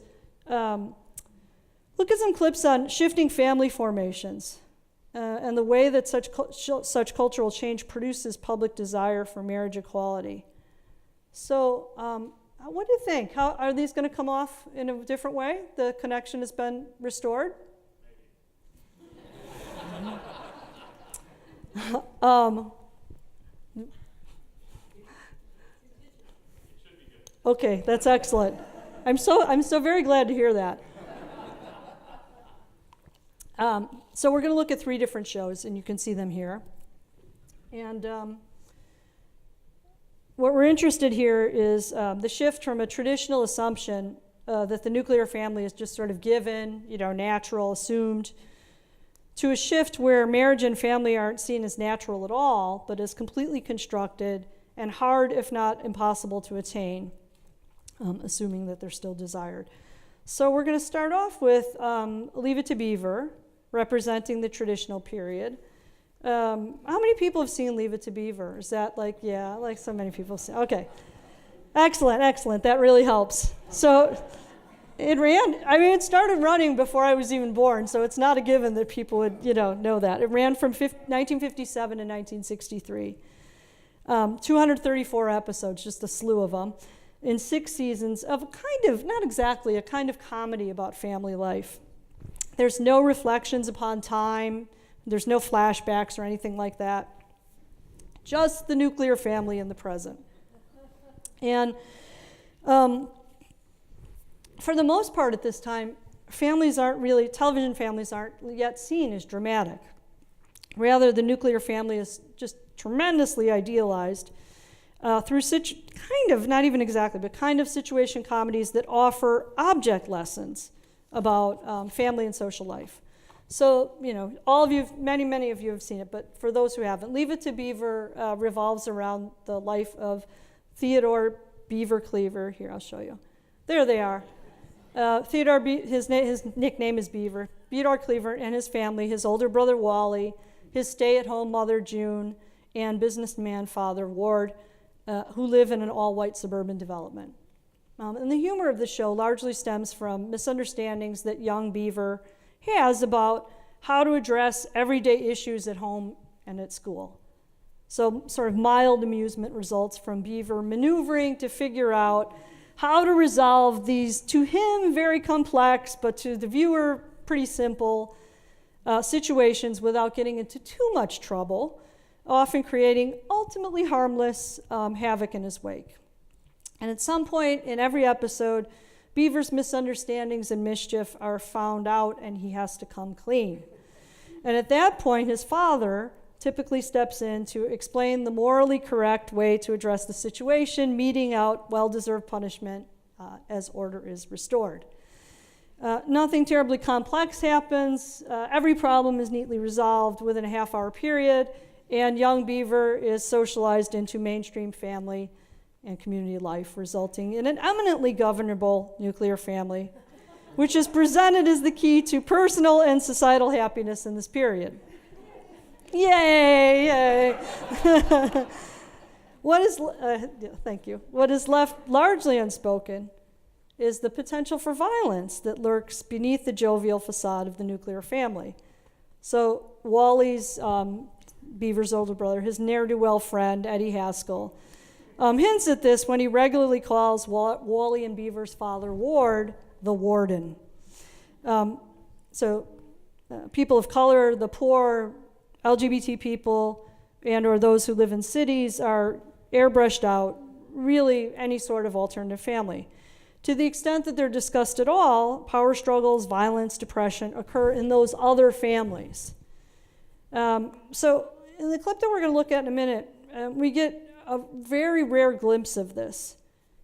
look at some clips on shifting family formations and the way that such cultural change produces public desire for marriage equality. So what do you think? How are these going to come off in a different way? The connection has been restored? Okay, that's excellent. I'm so very glad to hear that. So we're going to look at 3 different shows, and you can see them here. And what we're interested here is the shift from a traditional assumption that the nuclear family is just sort of given, natural, assumed, to a shift where marriage and family aren't seen as natural at all, but as completely constructed and hard, if not impossible, to attain, assuming that they're still desired. So we're going to start off with Leave It to Beaver, representing the traditional period. How many people have seen Leave It to Beaver? Is that like so many people have seen? Okay. Excellent. That really helps. So it started running before I was even born, so it's not a given that people would, know that. It ran from 1957 to 1963. 234 episodes, just a slew of them, in 6 seasons of a kind of comedy about family life. There's no reflections upon time. There's no flashbacks or anything like that. Just the nuclear family in the present. And for the most part at this time, television families aren't yet seen as dramatic. Rather, the nuclear family is just tremendously idealized through kind of situation comedies that offer object lessons about family and social life. So, all of you, many of you have seen it, but for those who haven't, Leave It to Beaver revolves around the life of Theodore Beaver Cleaver. Here, I'll show you. There they are. His nickname is Beaver. Theodore Cleaver and his family, his older brother Wally, his stay-at-home mother June, and businessman father Ward, who live in an all-white suburban development. And the humor of the show largely stems from misunderstandings that young Beaver has about how to address everyday issues at home and at school. So sort of mild amusement results from Beaver maneuvering to figure out how to resolve these, to him, very complex, but to the viewer, pretty simple situations without getting into too much trouble, often creating ultimately harmless havoc in his wake. And at some point in every episode, Beaver's misunderstandings and mischief are found out and he has to come clean. And at that point, his father typically steps in to explain the morally correct way to address the situation, meting out well-deserved punishment as order is restored. Nothing terribly complex happens. Every problem is neatly resolved within a half-hour period, and young Beaver is socialized into mainstream family and community life, resulting in an eminently governable nuclear family, which is presented as the key to personal and societal happiness in this period. Yay! Thank you. What is left largely unspoken is the potential for violence that lurks beneath the jovial facade of the nuclear family. So Wally's, Beaver's older brother, his ne'er-do-well friend, Eddie Haskell, hints at this when he regularly calls Wally and Beaver's father, Ward, the warden. People of color, the poor, LGBT people, and or those who live in cities are airbrushed out, really any sort of alternative family. To the extent that they're discussed at all, power struggles, violence, depression occur in those other families. So in the clip that we're going to look at in a minute, we get a very rare glimpse of this.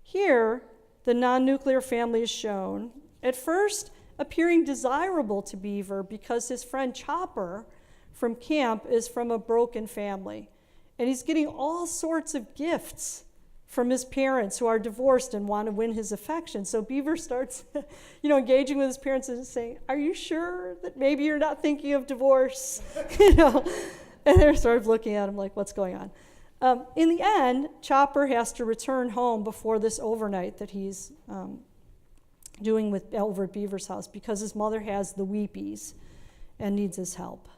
Here, the non-nuclear family is shown, at first appearing desirable to Beaver because his friend Chopper from camp is from a broken family. And he's getting all sorts of gifts from his parents who are divorced and want to win his affection. So Beaver starts engaging with his parents and saying, "Are you sure that maybe you're not thinking of divorce?" And they're sort of looking at him like, what's going on? In the end, Chopper has to return home before this overnight that he's doing over at Beaver's house because his mother has the weepies and needs his help.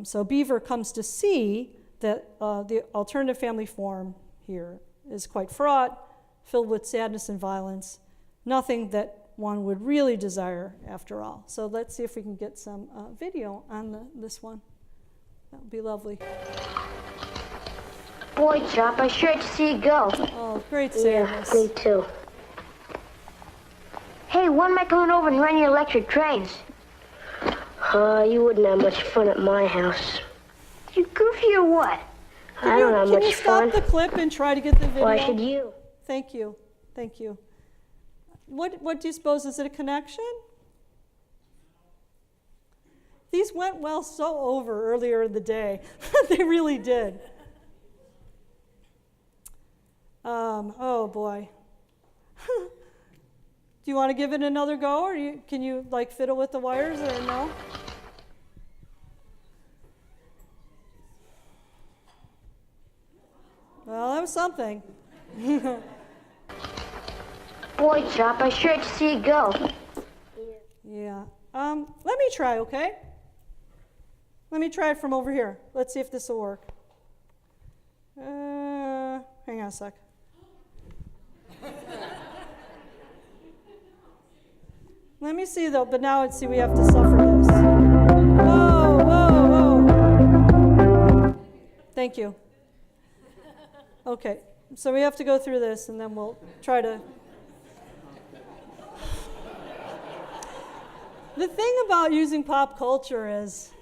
So Beaver comes to see that the alternative family form here is quite fraught, filled with sadness and violence, nothing that one would really desire after all. So let's see if we can get some video on this one. That would be lovely. Boy, Chop, I sure hate to see you go. Oh, great sadness. Yeah, me too. Hey, when am I coming over and run your electric trains? You wouldn't have much fun at my house. You goofy or what? I don't have much fun. Can you stop the clip and try to get the video? Why should you? Thank you. Thank you. What do you suppose? Is it a connection? These went well so over earlier in the day. They really did. Oh boy. Do you want to give it another go, or can you like fiddle with the wires, or no? Well, that was something. Boy, Chop, I sure hate to see you go. Yeah. Let me try, okay? Let me try it from over here. Let's see if this will work. Hang on a sec. Let me see though, but now see we have to suffer this. Whoa, whoa, whoa. Thank you. Okay, so we have to go through this and then we'll try to. The thing about using pop culture is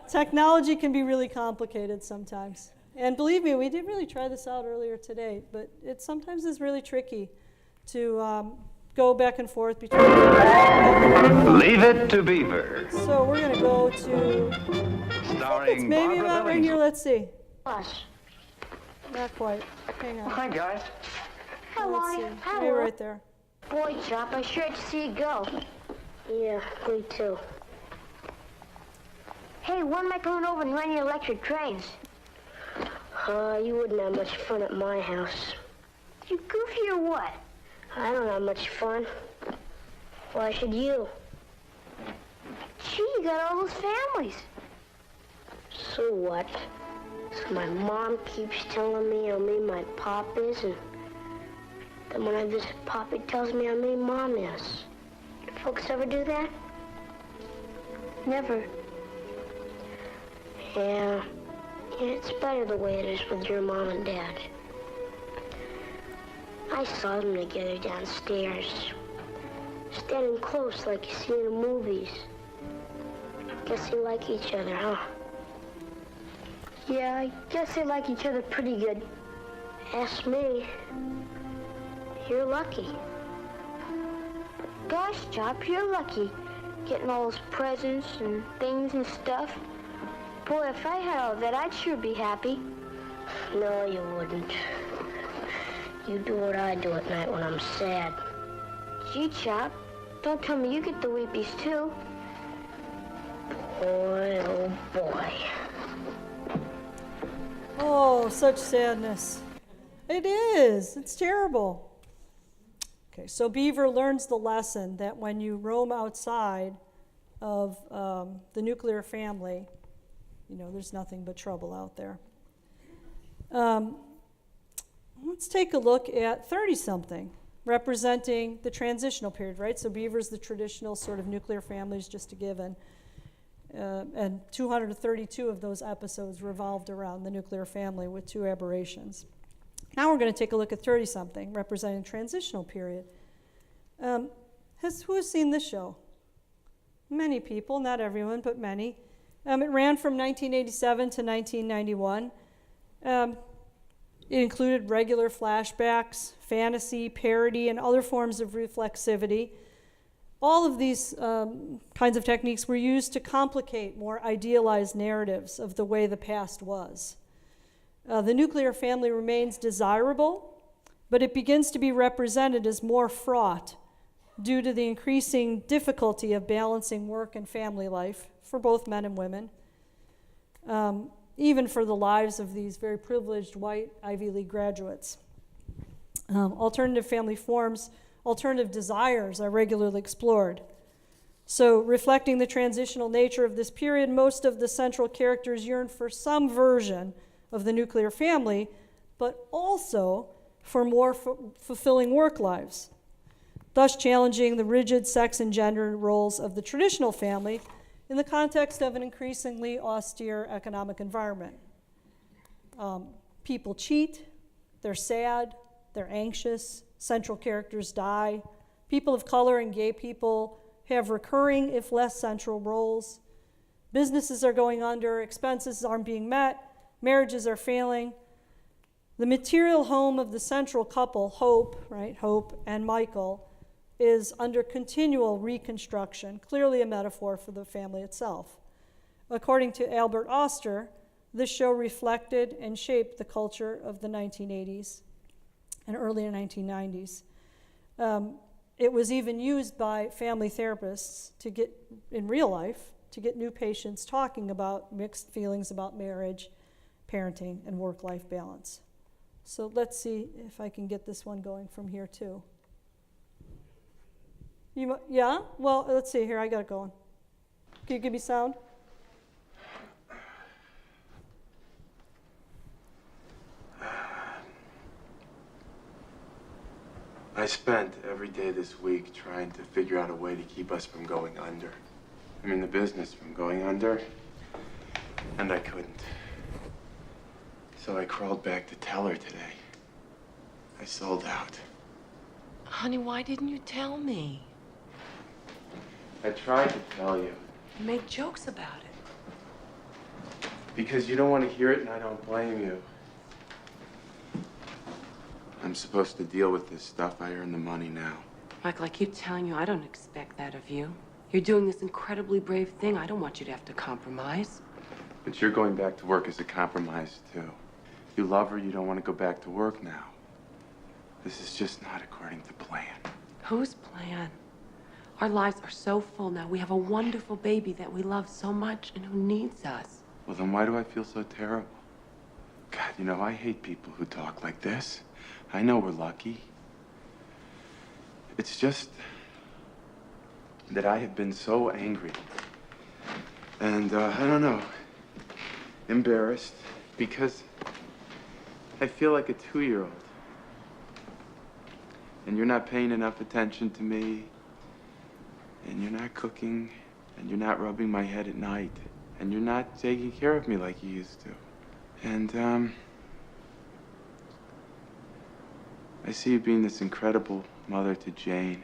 technology can be really complicated sometimes. And believe me, we did really try this out earlier today, but it sometimes is really tricky to go back and forth between. Leave it to Beaver. So we're going to go to. Starring It's maybe Barbara about right here. Billingsley. Let's see. Us. Not quite. Hang on. Hi, guys. Hello. Let's see. Maybe Hello. right there. Boy, Chop, I sure hate to see you go. Yeah, me too. Hey, when am I coming over and run your electric trains? You wouldn't have much fun at my house. You goofy or what? I don't have much fun. Why should you? Gee, you got all those families. So what? So my mom keeps telling me how mean my pop is, and then when I visit Pop, he tells me how mean Mom is. Do folks ever do that? Never. Yeah, it's better the way it is with your Mom and Dad. I saw them together downstairs, standing close like you see in the movies. Guess they like each other, huh? Yeah, I guess they like each other pretty good. Ask me. You're lucky. Gosh, Chop, you're lucky. Getting all those presents and things and stuff. Boy, if I had all that, I'd sure be happy. No, you wouldn't. You do what I do at night when I'm sad. Gee, Chop, don't tell me you get the weepies too. Boy, oh boy. Oh, such sadness. It is. It's terrible. Okay, so Beaver learns the lesson that when you roam outside of the nuclear family, there's nothing but trouble out there. Let's take a look at 30-something, representing the transitional period, right? So Beaver's the traditional sort of nuclear family is just a given. And 232 of those episodes revolved around the nuclear family with 2 aberrations. Now we're going to take a look at 30-something, representing transitional period. Who has seen this show? Many people, not everyone, but many. It ran from 1987 to 1991. It included regular flashbacks, fantasy, parody, and other forms of reflexivity. All of these kinds of techniques were used to complicate more idealized narratives of the way the past was. The nuclear family remains desirable, but it begins to be represented as more fraught due to the increasing difficulty of balancing work and family life for both men and women, even for the lives of these very privileged white Ivy League graduates. Alternative family forms, alternative desires are regularly explored. So, reflecting the transitional nature of this period, most of the central characters yearn for some version of the nuclear family, but also for more fulfilling work lives, thus challenging the rigid sex and gender roles of the traditional family in the context of an increasingly austere economic environment. People cheat, they're sad, they're anxious, central characters die, people of color and gay people have recurring, if less central, roles. Businesses are going under, expenses aren't being met, marriages are failing. The material home of the central couple, Hope, right, Hope and Michael, is under continual reconstruction, clearly a metaphor for the family itself. According to Albert Oster, this show reflected and shaped the culture of the 1980s and early 1990s. It was even used by family therapists to get, in real life, to get new patients talking about mixed feelings about marriage, parenting, and work-life balance. So let's see if I can get this one going from here too. Yeah? Well, let's see here. I got it going. Can you give me sound? I spent every day this week trying to figure out a way to keep us from going under. I mean, the business from going under. And I couldn't. So I crawled back to tell her today. I sold out. Honey, why didn't you tell me? I tried to tell you. You make jokes about it. Because you don't want to hear it, and I don't blame you. I'm supposed to deal with this stuff. I earn the money now. Michael, I keep telling you, I don't expect that of you. You're doing this incredibly brave thing. I don't want you to have to compromise. But you're going back to work as a compromise, too. You love her, you don't want to go back to work now. This is just not according to plan. Whose plan? Our lives are so full now. We have a wonderful baby that we love so much and who needs us. Well, then why do I feel so terrible? God, you know, I hate people who talk like this. I know we're lucky. It's just that I have been so angry. And, I don't know, embarrassed because I feel like a 2-year-old. And you're not paying enough attention to me. And you're not cooking. And you're not rubbing my head at night. And you're not taking care of me like you used to. And, I see you being this incredible mother to Jane.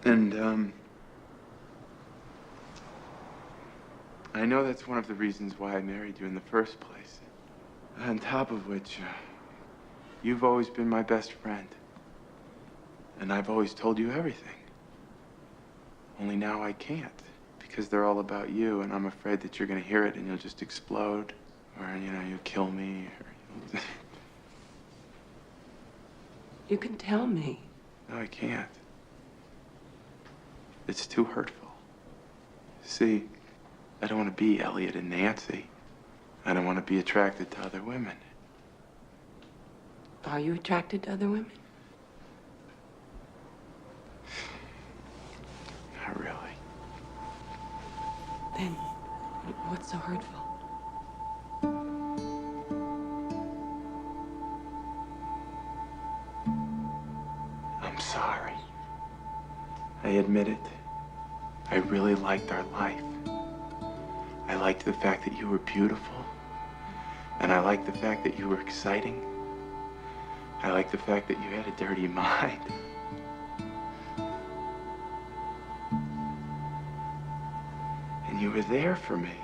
And, I know that's one of the reasons why I married you in the first place. On top of which, you've always been my best friend. And I've always told you everything. Only now I can't, because they're all about you, and I'm afraid that you're gonna hear it and you'll just explode, or, you know, you'll kill me, or you'll... You can tell me. No, I can't. It's too hurtful. See, I don't want to be Elliot and Nancy. I don't want to be attracted to other women. Are you attracted to other women? Not really. Then what's so hurtful? sorry. I admit it. I really liked our life. I liked the fact that you were beautiful. And I liked the fact that you were exciting. I liked the fact that you had a dirty mind. And you were there for me.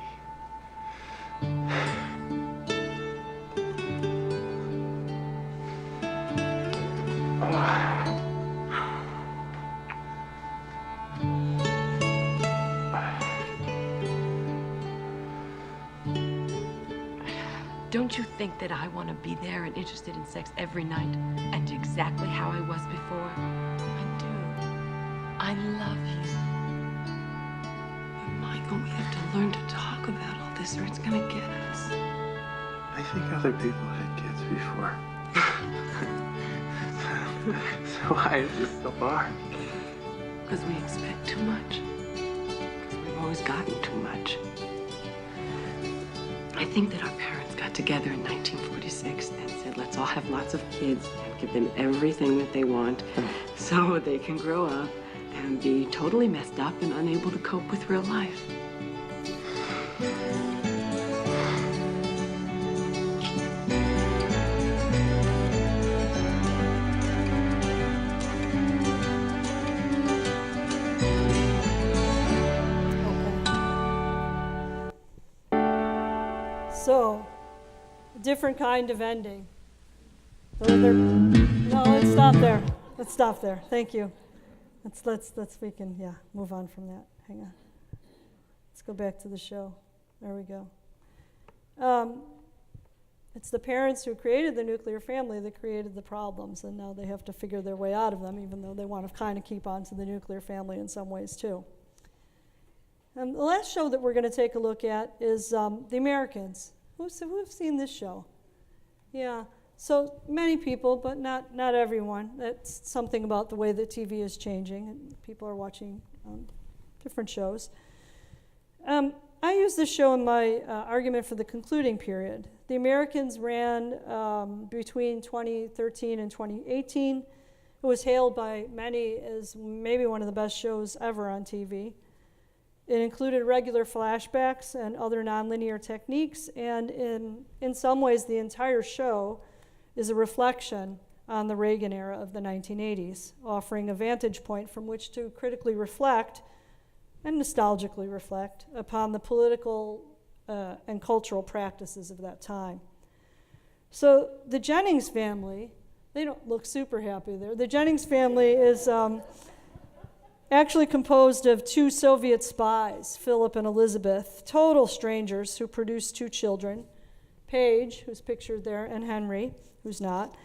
Don't you think that I want to be there and interested in sex every night and exactly how I was before? I do. I love you. But Michael, we have to learn to talk about all this or it's going to get us. I think other people had kids before. So why is this so hard? Because we expect too much. Because we've always gotten too much. I think that our parents got together in 1946 and said, let's all have lots of kids and give them everything that they want so they can grow up and be totally messed up and unable to cope with real life. So, a different kind of ending. No, let's stop there. Let's stop there. Thank you. We can move on from that. Hang on. Let's go back to the show. There we go. It's the parents who created the nuclear family that created the problems, and now they have to figure their way out of them, even though they want to kind of keep on to the nuclear family in some ways too. The last show that we're going to take a look at is The Americans. Who've seen this show? Yeah, so many people, but not everyone. That's something about the way that TV is changing, and people are watching different shows. I use this show in my argument for the concluding period. The Americans ran between 2013 and 2018. It was hailed by many as maybe one of the best shows ever on TV. It included regular flashbacks and other nonlinear techniques, and in some ways the entire show is a reflection on the Reagan era of the 1980s, offering a vantage point from which to critically reflect and nostalgically reflect upon the political and cultural practices of that time. So the Jennings family, they don't look super happy there. The Jennings family is actually composed of two Soviet spies, Philip and Elizabeth, total strangers who produced two children, Paige, who's pictured there, and Henry, who's not,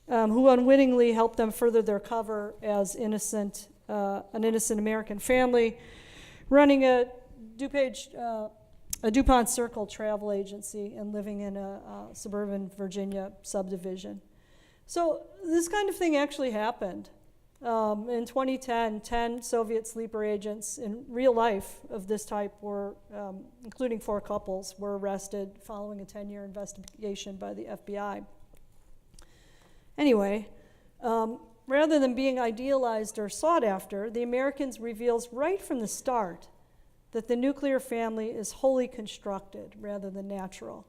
who unwittingly helped them further their cover as an innocent American family, running a DuPont Circle travel agency and living in a suburban Virginia subdivision. So this kind of thing actually happened. In 2010, 10 Soviet sleeper agents in real life of this type were, including 4 couples, were arrested following a 10-year investigation by the FBI. Anyway, rather than being idealized or sought after, The Americans reveals right from the start that the nuclear family is wholly constructed rather than natural.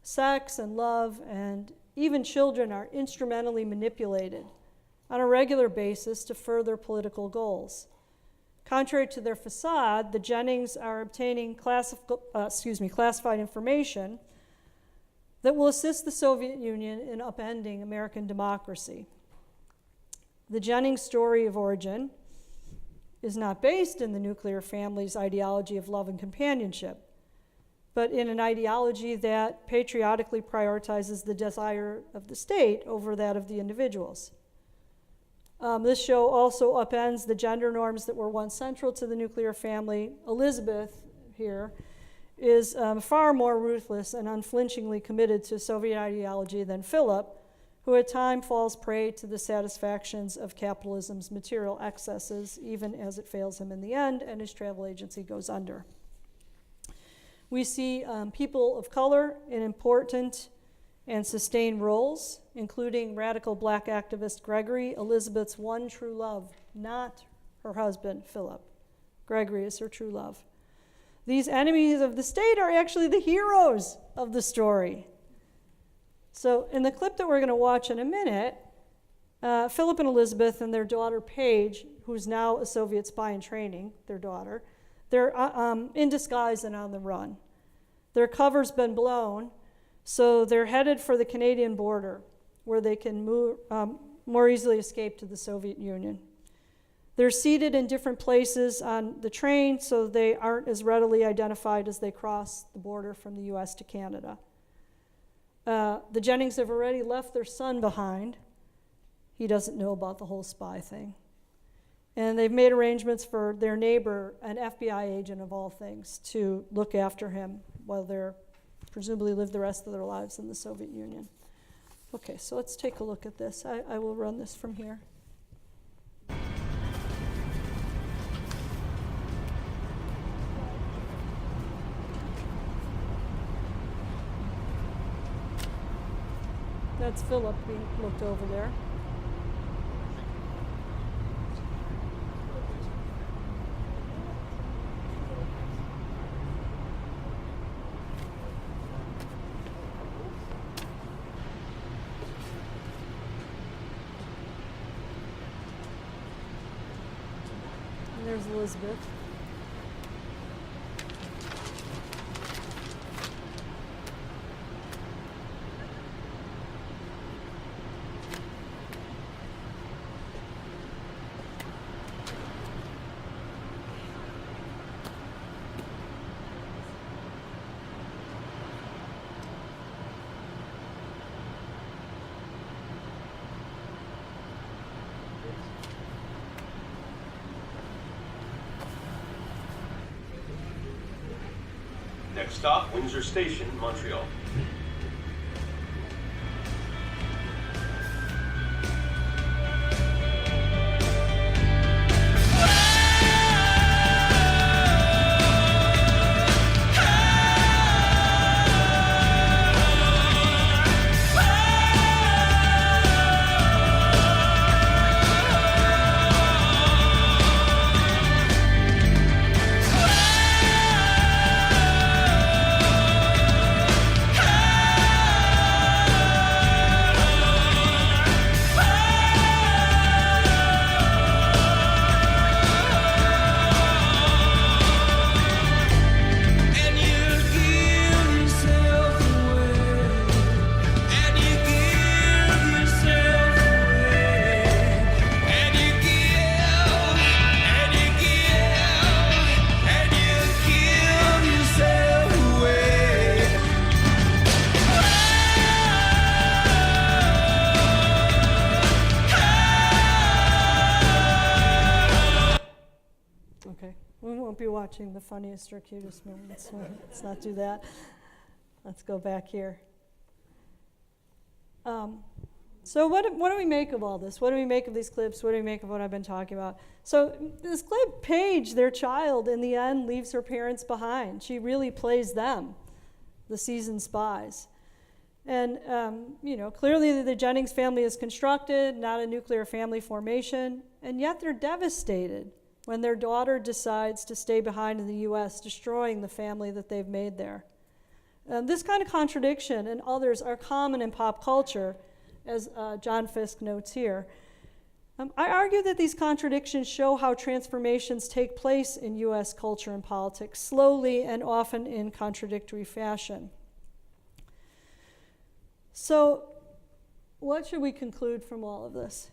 Sex and love and even children are instrumentally manipulated on a regular basis to further political goals. Contrary to their facade, the Jennings are obtaining classified information that will assist the Soviet Union in upending American democracy. The Jennings story of origin is not based in the nuclear family's ideology of love and companionship, but in an ideology that patriotically prioritizes the desire of the state over that of the individuals. This show also upends the gender norms that were once central to the nuclear family. Elizabeth here is far more ruthless and unflinchingly committed to Soviet ideology than Philip, who at times falls prey to the satisfactions of capitalism's material excesses, even as it fails him in the end and his travel agency goes under. We see people of color in important and sustained roles including radical black activist Gregory, Elizabeth's one true love, not her husband, Philip. Gregory is her true love. These enemies of the state are actually the heroes of the story. So in the clip that we're going to watch in a minute, Philip and Elizabeth and their daughter Paige, who's now a Soviet spy in training, their daughter, they're in disguise and on the run. Their cover's been blown, so they're headed for the Canadian border, where they can more easily escape to the Soviet Union. They're seated in different places on the train, so they aren't as readily identified as they cross the border from the US to Canada. The Jennings have already left their son behind. He doesn't know about the whole spy thing. And they've made arrangements for their neighbor, an FBI agent of all things, to look after him while they're presumably live the rest of their lives in the Soviet Union. Okay, so let's take a look at this. I will run this from here. That's Philip being looked over there. And there's Elizabeth. Next stop, Windsor Station, Montreal. Watching the funniest or cutest moments. Let's not do that. Let's go back here. So what do we make of all this? What do we make of these clips? What do we make of what I've been talking about? So this clip, Paige, their child, in the end leaves her parents behind. She really plays them, the seasoned spies. And, clearly the Jennings family is constructed, not a nuclear family formation, and yet they're devastated when their daughter decides to stay behind in the U.S., destroying the family that they've made there. This kind of contradiction and others are common in pop culture, as John Fisk notes here. I argue that these contradictions show how transformations take place in U.S. culture and politics, slowly and often in contradictory fashion. So, what should we conclude from all of this?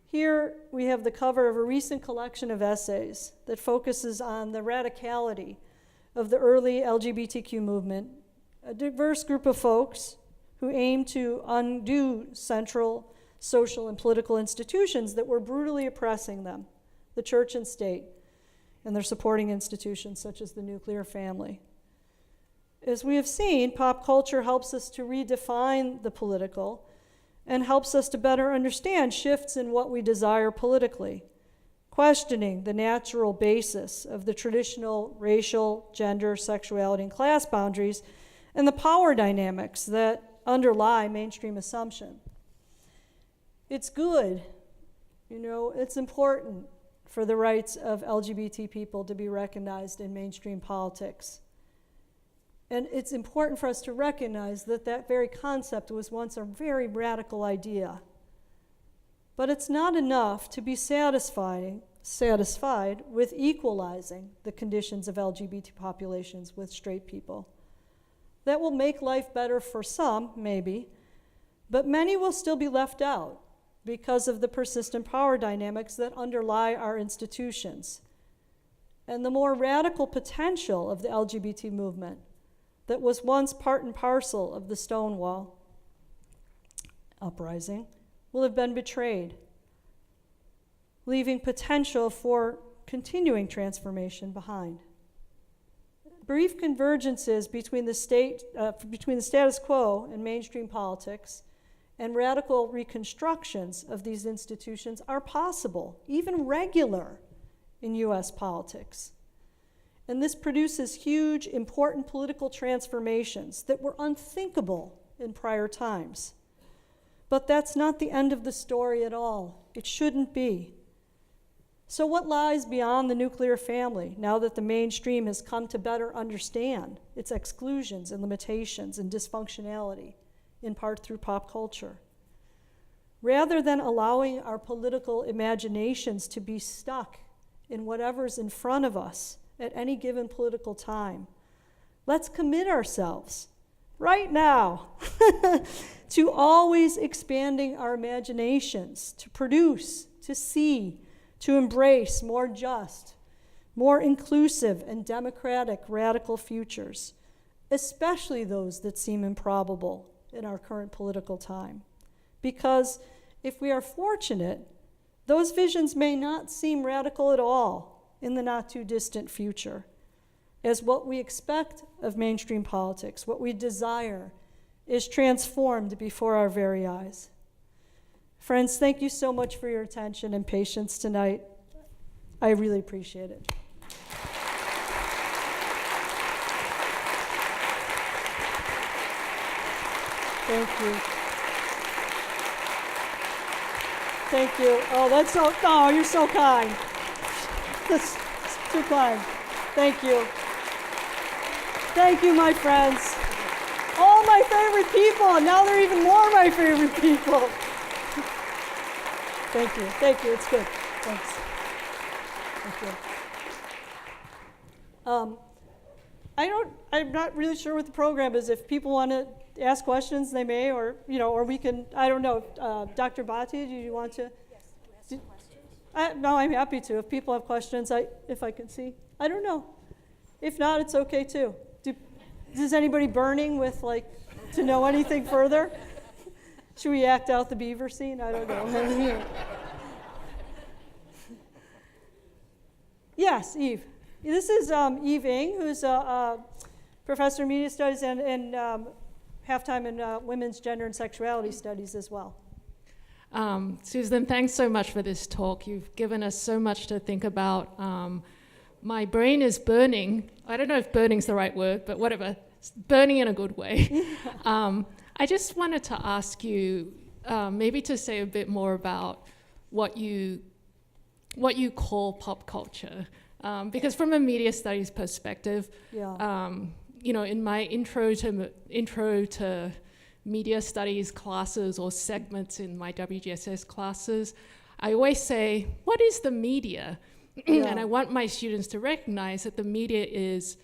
Here we have the cover of a recent collection of essays that focuses on the radicality of the early LGBTQ movement, a diverse group of folks who aim to undo central social and political institutions that were brutally oppressing them, the church and state, and their supporting institutions such as the nuclear family. As we have seen, pop culture helps us to redefine the political and helps us to better understand shifts in what we desire politically, questioning the natural basis of the traditional racial, gender, sexuality, and class boundaries and the power dynamics that underlie mainstream assumption. It's good. You know, it's important for the rights of LGBT people to be recognized in mainstream politics. And it's important for us to recognize that that very concept was once a very radical idea. But it's not enough to be satisfied with equalizing the conditions of LGBT populations with straight people. That will make life better for some, maybe, but many will still be left out because of the persistent power dynamics that underlie our institutions. And the more radical potential of the LGBT movement that was once part and parcel of the Stonewall uprising will have been betrayed, leaving potential for continuing transformation behind. Brief convergences between the status quo and mainstream politics and radical reconstructions of these institutions are possible, even regular, in US politics. And this produces huge, important political transformations that were unthinkable in prior times. But that's not the end of the story at all. It shouldn't be. So what lies beyond the nuclear family now that the mainstream has come to better understand its exclusions and limitations and dysfunctionality, in part through pop culture? Rather than allowing our political imaginations to be stuck in whatever's in front of us at any given political time, let's commit ourselves right now to always expanding our imaginations, to produce, to see, to embrace more just, more inclusive and democratic radical futures, especially those that seem improbable in our current political time. Because if we are fortunate, those visions may not seem radical at all in the not too distant future, as what we expect of mainstream politics, what we desire, is transformed before our very eyes. Friends, thank you so much for your attention and patience tonight. I really appreciate it. Thank you. Thank you. Oh, that's so, oh, you're so kind. That's too kind. Thank you. Thank you, my friends. All my favorite people, and now they're even more my favorite people. Thank you. Thank you. It's good. Thanks. Thank you. I'm not really sure what the program is. If people want to ask questions, they may, or we can. I don't know. Dr. Bhatti, do you want to? Yes. Do you have questions? No, I'm happy to. If people have questions, if I can see. I don't know. If not, it's okay too. Is anybody burning with to know anything further? Should we act out the beaver scene? I don't know. Yes, Eve. This is Eve Ng, who's a professor of media studies and half-time in women's gender and sexuality studies as well. Susan, thanks so much for this talk. You've given us so much to think about. My brain is burning. I don't know if burning's the right word, but whatever. It's burning in a good way. I just wanted to ask you maybe to say a bit more about what you call pop culture. Because from a media studies perspective, in my intro to media studies classes or segments in my WGSS classes, I always say, what is the media? And I want my students to recognize that the media is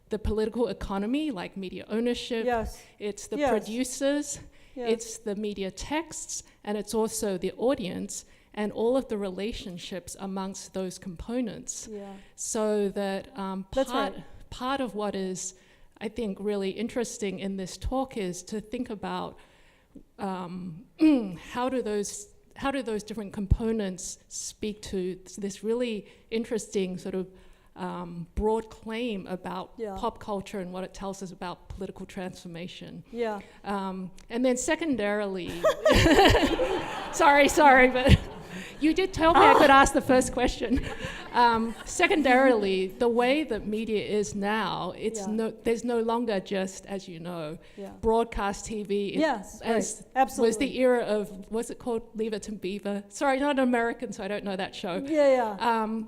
the political economy, like media ownership. Yes. It's the producers. Yes. It's the media texts, and it's also the audience and all of the relationships amongst those components. Yeah. So that part of what is, I think, really interesting in this talk is to think about how do those different components speak to this really interesting sort of broad claim about pop culture and what it tells us about political transformation. Yeah. And then secondarily, sorry, but You did tell me I could ask the first question. Secondarily, the way that media is now, there's no longer just, as you know, broadcast TV. Yes, as absolutely. was the era of, what's it called, Leave It to Beaver? Sorry, not an American, so I don't know that show.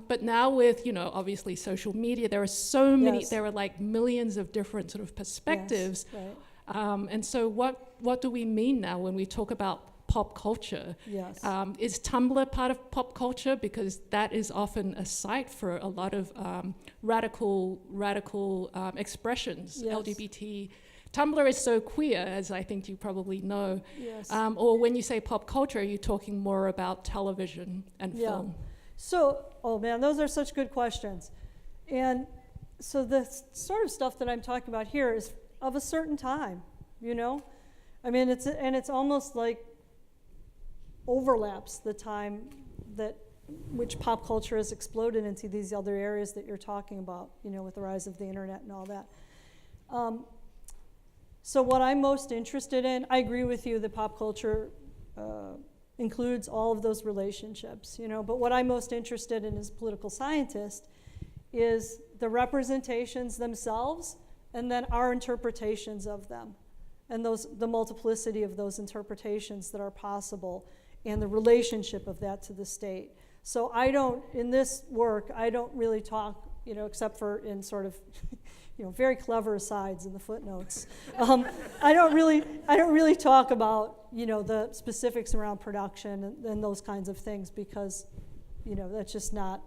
But now with, obviously social media, there are so many, there are like millions of different sort of perspectives. Yes, right. And so what do we mean now when we talk about pop culture? Yes. Is Tumblr part of pop culture? Because that is often a site for a lot of radical expressions, Yes. LGBT. Tumblr is so queer, as I think you probably know. Yes. Or when you say pop culture, you're talking more about television and film. So, oh man, those are such good questions. And so the sort of stuff that I'm talking about here is of a certain time, I mean, it's almost like overlaps the time which pop culture has exploded into these other areas that you're talking about, with the rise of the internet and all that. So what I'm most interested in, I agree with you that pop culture includes all of those relationships, but what I'm most interested in as a political scientist is the representations themselves and then our interpretations of them and the multiplicity of those interpretations that are possible and the relationship of that to the state. So in this work, I don't really talk, except for in sort of, very clever asides in the footnotes. I don't really talk about, the specifics around production and those kinds of things because, that's just not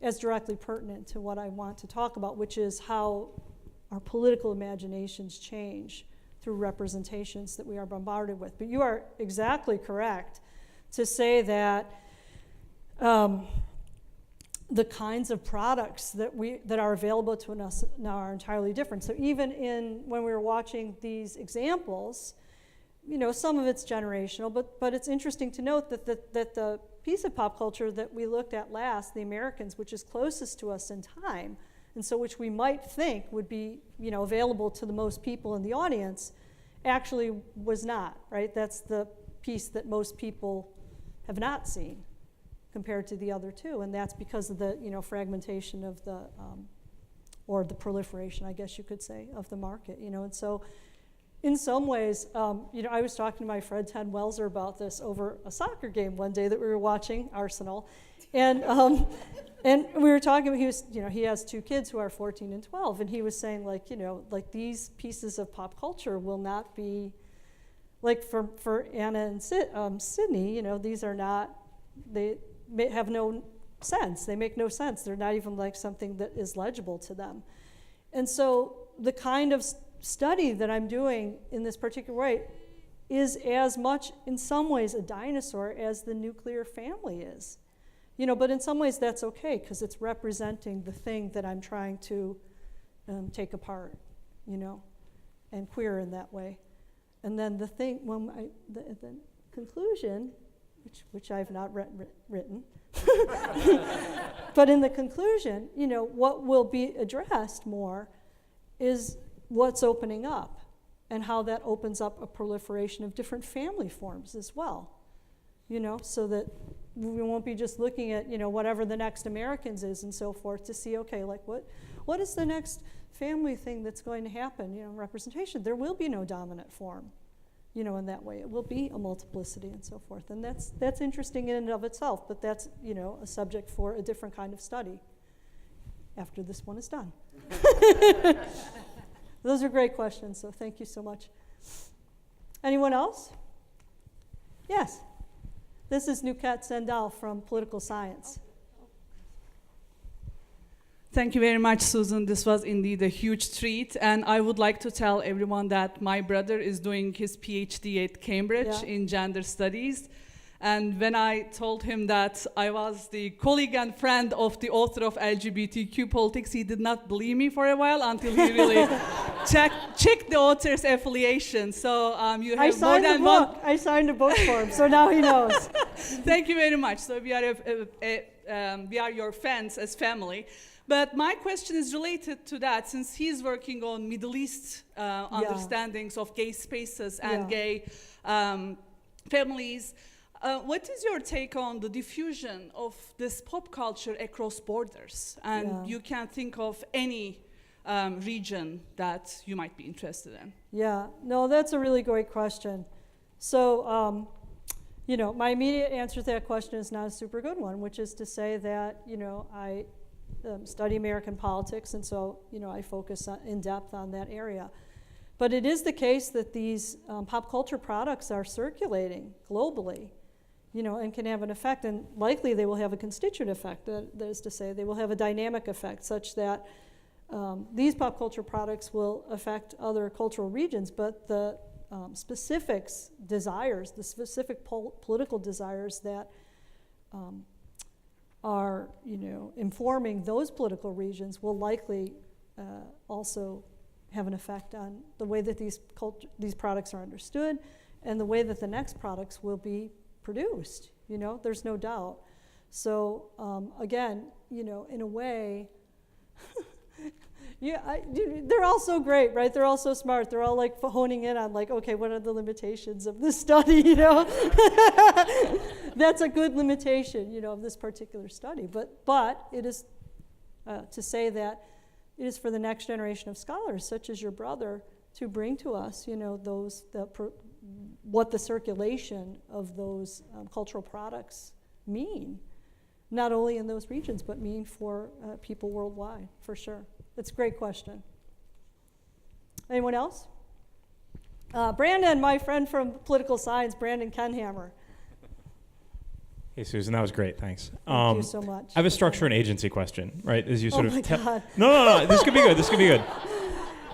as directly pertinent to what I want to talk about, which is how our political imaginations change through representations that we are bombarded with. But you are exactly correct to say that the kinds of products that are available to us now are entirely different. So even when we were watching these examples, some of it's generational, but it's interesting to note that the piece of pop culture that we looked at last, the Americans, which is closest to us in time, and so which we might think would be available to the most people in the audience, actually was not, right? That's the piece that most people have not seen compared to the other two, and that's because of the fragmentation of or the proliferation, I guess you could say, of the market, and so in some ways, I was talking to my friend Ted Welser about this over a soccer game one day that we were watching, Arsenal, and we were talking. He has two kids who are 14 and 12, and he was saying like these pieces of pop culture will not be like for Anna and Sydney. These are not. They have no sense. They make no sense. They're not even like something that is legible to them, and so the kind of study that I'm doing in this particular way is as much, in some ways, a dinosaur as the nuclear family is. But in some ways that's okay because it's representing the thing that I'm trying to take apart, and queer in that way. And then the thing, the conclusion, which I've not written, but in the conclusion, what will be addressed more is what's opening up and how that opens up a proliferation of different family forms as well, so that we won't be just looking at, whatever the next Americans is and so forth to see, okay, like what is the next family thing that's going to happen, representation. There will be no dominant form, in that way. It will be a multiplicity and so forth. And that's interesting in and of itself, but that's, a subject for a different kind of study after this one is done. Those are great questions, so thank you so much. Anyone else? Yes. This is Nuket Sendal from Political Science. Thank you very much, Susan. This was indeed a huge treat. And I would like to tell everyone that my brother is doing his PhD at Cambridge in gender studies. And when I told him that I was the colleague and friend of the author of LGBTQ Politics, he did not believe me for a while until he really checked the author's affiliation. So you have more than one. I signed a book for him, so now he knows. Thank you very much. So we are your fans as family. But my question is related to that, since he's working on Middle East understandings of gay spaces and gay families. What is your take on the diffusion of this pop culture across borders? And you can think of any region that you might be interested in. Yeah, no, that's a really great question. So, you know, my immediate answer to that question is not a super good one, which is to say that, you know, I study American politics, and so, you know, I focus in depth on that area. But it is the case that these pop culture products are circulating globally, you know, and can have an effect, and likely they will have a constituent effect. That is to say, they will have a dynamic effect such that these pop culture products will affect other cultural regions, but the specific desires, the specific political desires that are, you know, informing those political regions will likely also have an effect on the way that these products are understood and the way that the next products will be produced. You know, there's no doubt. So again, you know, in a way, they're all so great, right? They're all so smart. They're all like honing in on like, okay, what are the limitations of this study, you know? That's a good limitation, you know, of this particular study. But it is to say that it is for the next generation of scholars, such as your brother, to bring to us, you know, what the circulation of those cultural products mean, not only in those regions, but mean for people worldwide, for sure. It's a great question. Anyone else? Brandon, my friend from political science, Brandon Kenhammer. Hey, Susan, that was great. Thanks. Thank you so much. I have a structure and agency question, right? As you sort of God. No. This could be good. This could be good.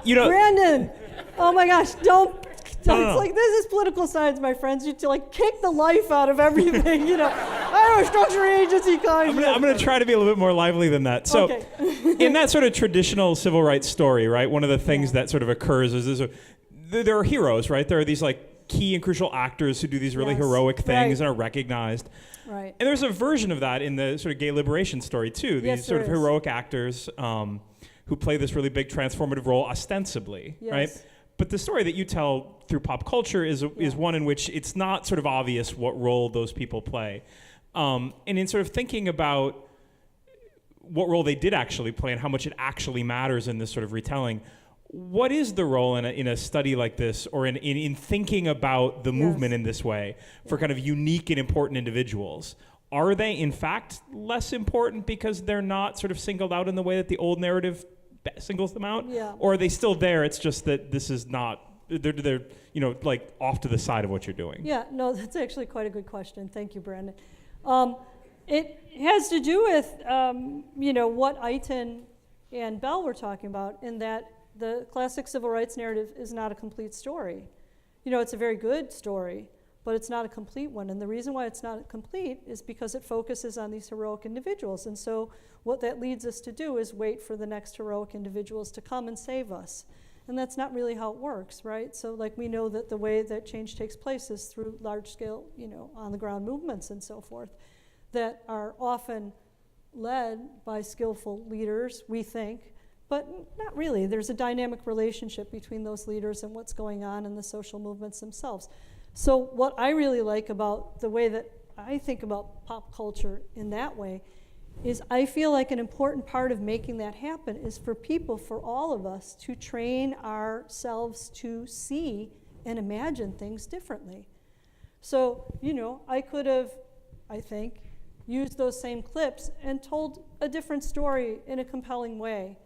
You know, Brandon. Oh my gosh! Don't. No. It's like, this is political science, my friends. You to like kick the life out of everything, you know. I have a structure and agency question. I'm going to try to be a little bit more lively than that. So, okay. In that sort of traditional civil rights story, right? One of the things that sort of occurs is there are heroes, right? There are these like key and crucial actors who do these really heroic things and are recognized. Right. And there's a version of that in the sort of gay liberation story too. These sort of heroic actors who play this really big transformative role ostensibly, right? But the story that you tell through pop culture is one in which it's not sort of obvious what role those people play. And in sort of thinking about what role they did actually play and how much it actually matters in this sort of retelling, what is the role in a study like this, or in thinking about the movement in this way for kind of unique and important individuals? Are they in fact less important because they're not sort of singled out in the way that the old narrative singles them out? Or are they still there? It's just that this is not, they're you know, like off to the side of what you're doing. Yeah, no, that's actually quite a good question. Thank you, Brandon. It has to do with, you know, what Eitan and Bell were talking about, in that the classic civil rights narrative is not a complete story. You know, it's a very good story, but it's not a complete one. And the reason why it's not complete is because it focuses on these heroic individuals. And so what that leads us to do is wait for the next heroic individuals to come and save us. And that's not really how it works, right? So like, we know that the way that change takes place is through large scale, you know, on the ground movements and so forth, that are often led by skillful leaders, we think, but not really. There's a dynamic relationship between those leaders and what's going on in the social movements themselves. So what I really like about the way that I think about pop culture in that way is I feel like an important part of making that happen is for people, for all of us, to train ourselves to see and imagine things differently. So, you know, I could have, I think, used those same clips and told a different story in a compelling way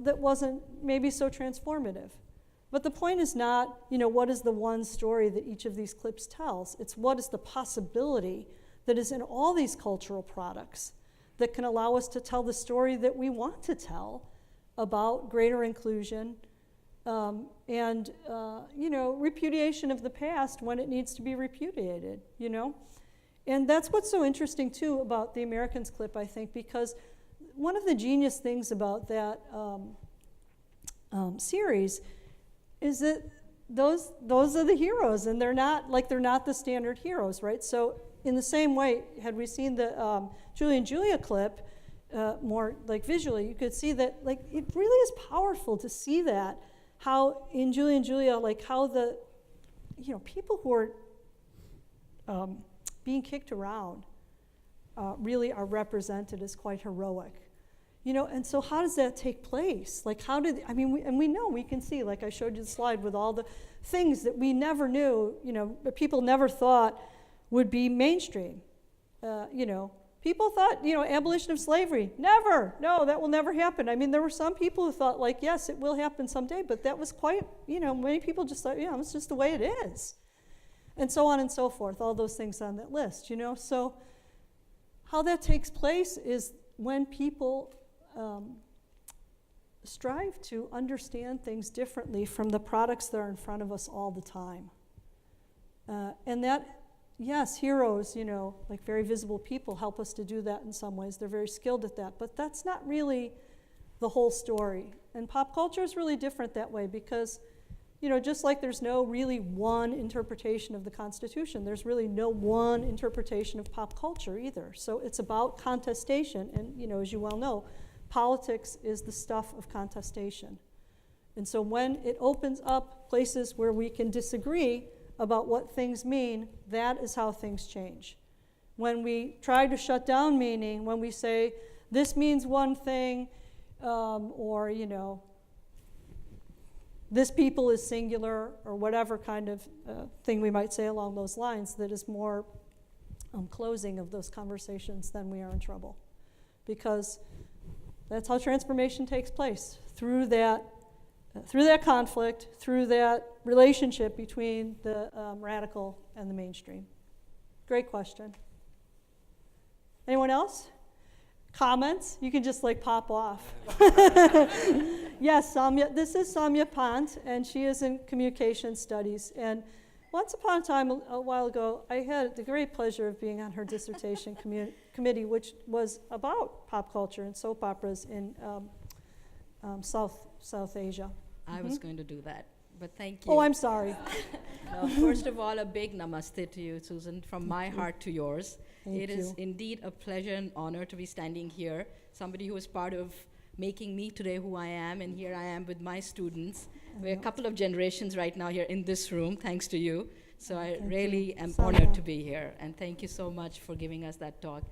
that wasn't maybe so transformative. But the point is not, you know, what is the one story that each of these clips tells? It's what is the possibility that is in all these cultural products that can allow us to tell the story that we want to tell about greater inclusion and, you know, repudiation of the past when it needs to be repudiated, you know? And that's what's so interesting, too, about the Americans clip, I think, because one of the genius things about that series is that those are the heroes, and they're not the standard heroes, right? So in the same way, had we seen the Julie and Julia clip more like visually, you could see that like it really is powerful to see that, how in Julie and Julia, like how the, you know, people who are being kicked around really are represented as quite heroic. You know, and so how does that take place? Like how did, I mean, we know, we can see, like I showed you the slide with all the things that we never knew, you know, people never thought would be mainstream. You know, people thought, you know, abolition of slavery, never, no, that will never happen. I mean, there were some people who thought like, yes, it will happen someday, but that was quite, you know, many people just thought, yeah, it's just the way it is. And so on and so forth, all those things on that list, you know. So how that takes place is when people strive to understand things differently from the products that are in front of us all the time. And that, yes, heroes, you know, like very visible people help us to do that in some ways. They're very skilled at that, but that's not really the whole story. And pop culture is really different that way because, you know, just like there's no really one interpretation of the Constitution, there's really no one interpretation of pop culture either. So it's about contestation, and, you know, as you well know, politics is the stuff of contestation. And so when it opens up places where we can disagree about what things mean, that is how things change. When we try to shut down meaning, when we say this means one thing, or, you know, this people is singular, or whatever kind of thing we might say along those lines that is more closing of those conversations, then we are in trouble. Because that's how transformation takes place, through that conflict, through that relationship between the radical and the mainstream. Great question. Anyone else? Comments? You can just like pop off. Yes, Samya, this is Samya Pant, and she is in communication studies. And once upon a time, a while ago, I had the great pleasure of being on her dissertation committee, which was about pop culture and soap operas in South Asia. I was going to do that, but thank you. Oh, I'm sorry. No, first of all, a big namaste to you, Susan, from my heart to yours. Thank It is you. indeed a pleasure and honor to be standing here, somebody who was part of making me today who I am, and here I am with my students. We're a couple of generations right now here in this room, thanks to you. So I really am honored to be here, and thank you so much for giving us that talk.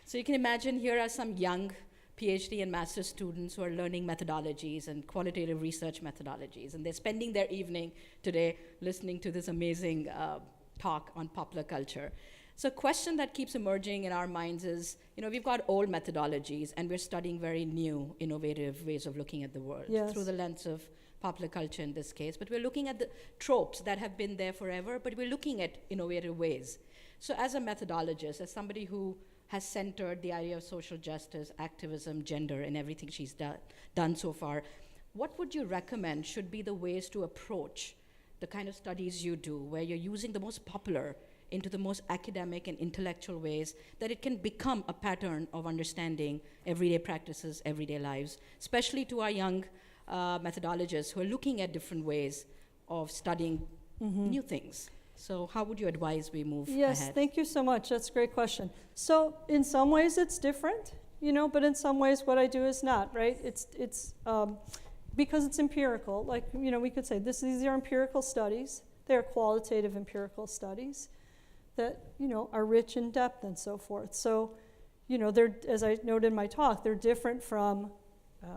So you can imagine here are some young PhD and master's students who are learning methodologies and qualitative research methodologies, and they're spending their evening today listening to this amazing talk on popular culture. So a question that keeps emerging in our minds is, you know, we've got old methodologies and we're studying very new, innovative ways of looking at the world through the lens of popular culture in this case, but we're looking at the tropes that have been there forever, but we're looking at innovative ways. So as a methodologist, as somebody who has centered the idea of social justice, activism, gender, and everything she's done so far, what would you recommend should be the ways to approach the kind of studies you do, where you're using the most popular into the most academic and intellectual ways, that it can become a pattern of understanding everyday practices, everyday lives, especially to our young methodologists who are looking at different ways of studying new things. So how would you advise we move ahead? Yes, thank you so much. That's a great question. So in some ways it's different, you know, but in some ways what I do is not, right? It's because it's empirical. Like, you know, we could say these are empirical studies. They're qualitative empirical studies that, you know, are rich in depth and so forth. So, you know, they're, as I noted in my talk, they're different from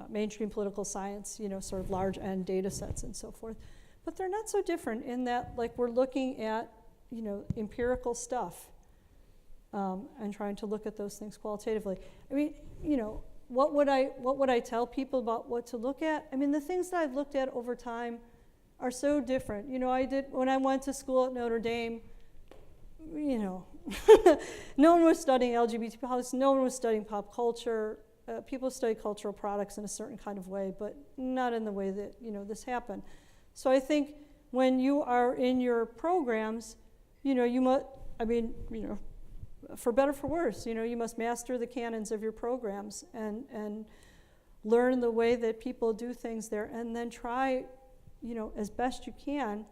mainstream political science, you know, sort of large N data sets and so forth. But they're not so different in that, like, we're looking at, you know, empirical stuff and trying to look at those things qualitatively. I mean, you know, what would I tell people about what to look at? I mean, the things that I've looked at over time are so different. You know, when I went to school at Notre Dame, you know, no one was studying LGBT politics, no one was studying pop culture. People study cultural products in a certain kind of way, but not in the way that, you know, this happened. So I think when you are in your programs, you know, you must, I mean, you know, for better or for worse, you know, you must master the canons of your programs and learn the way that people do things there, and then try, you know, as best you can,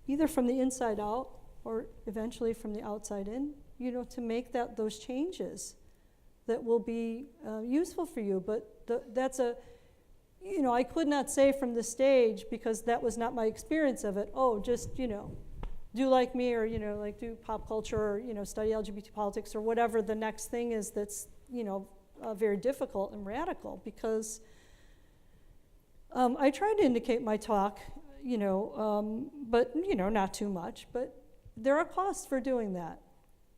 either from the inside out or eventually from the outside in, you know, to make those changes that will be useful for you. But that's you know, I could not say from the stage, because that was not my experience of it, oh, just, you know, do like me, or, like do pop culture, or, study LGBT politics, or whatever the next thing is that's, very difficult and radical, because I tried to indicate my talk, but, not too much, but there are costs for doing that.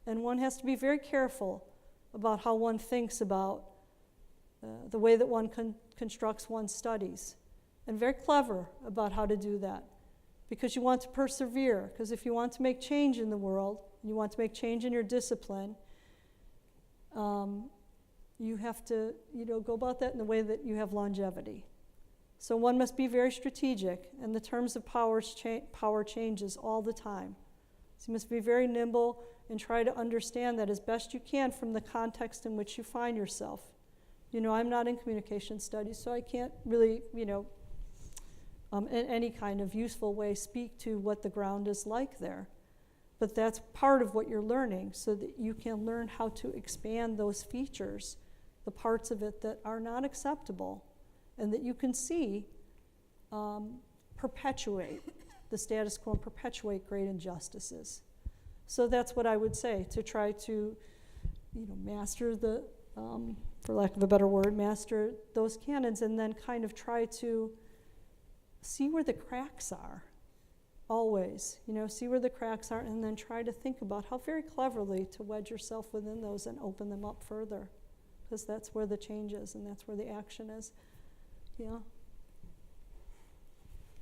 And one has to be very careful about how one thinks about the way that one constructs one's studies, and very clever about how to do that, because you want to persevere, because if you want to make change in the world, you want to make change in your discipline, you have to, go about that in the way that you have longevity. So one must be very strategic, and the terms of power changes all the time. So you must be very nimble and try to understand that as best you can from the context in which you find yourself. I'm not in communication studies, so I can't really, in any kind of useful way speak to what the ground is like there. But that's part of what you're learning, so that you can learn how to expand those features, the parts of it that are not acceptable, and that you can see perpetuate the status quo and perpetuate great injustices. So that's what I would say, to try to, master the, for lack of a better word, master those canons, and then kind of try to see where the cracks are, always, see where the cracks are, and then try to think about how very cleverly to wedge yourself within those and open them up further, because that's where the change is, and that's where the action is. Yeah?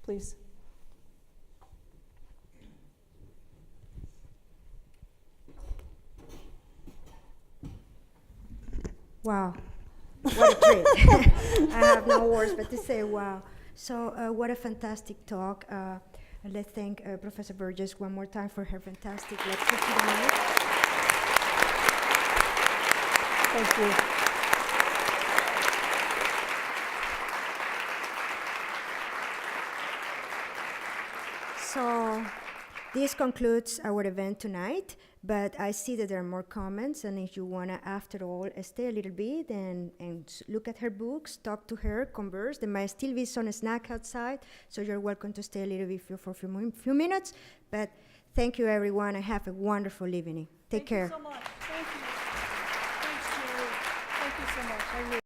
Please. Wow, what a treat. I have no words but to say wow. So what a fantastic talk. Let's thank Professor Burgess one more time for her fantastic lecture tonight. Thank you. So this concludes our event tonight, but I see that there are more comments, and if you want to, after all, stay a little bit and look at her books, talk to her, converse. There might still be some snack outside, so you're welcome to stay a little bit for a few minutes. But thank you, everyone, and have a wonderful evening. Take care. Thank you so much. Thank you. Thanks, Julie. Thank you so much. I really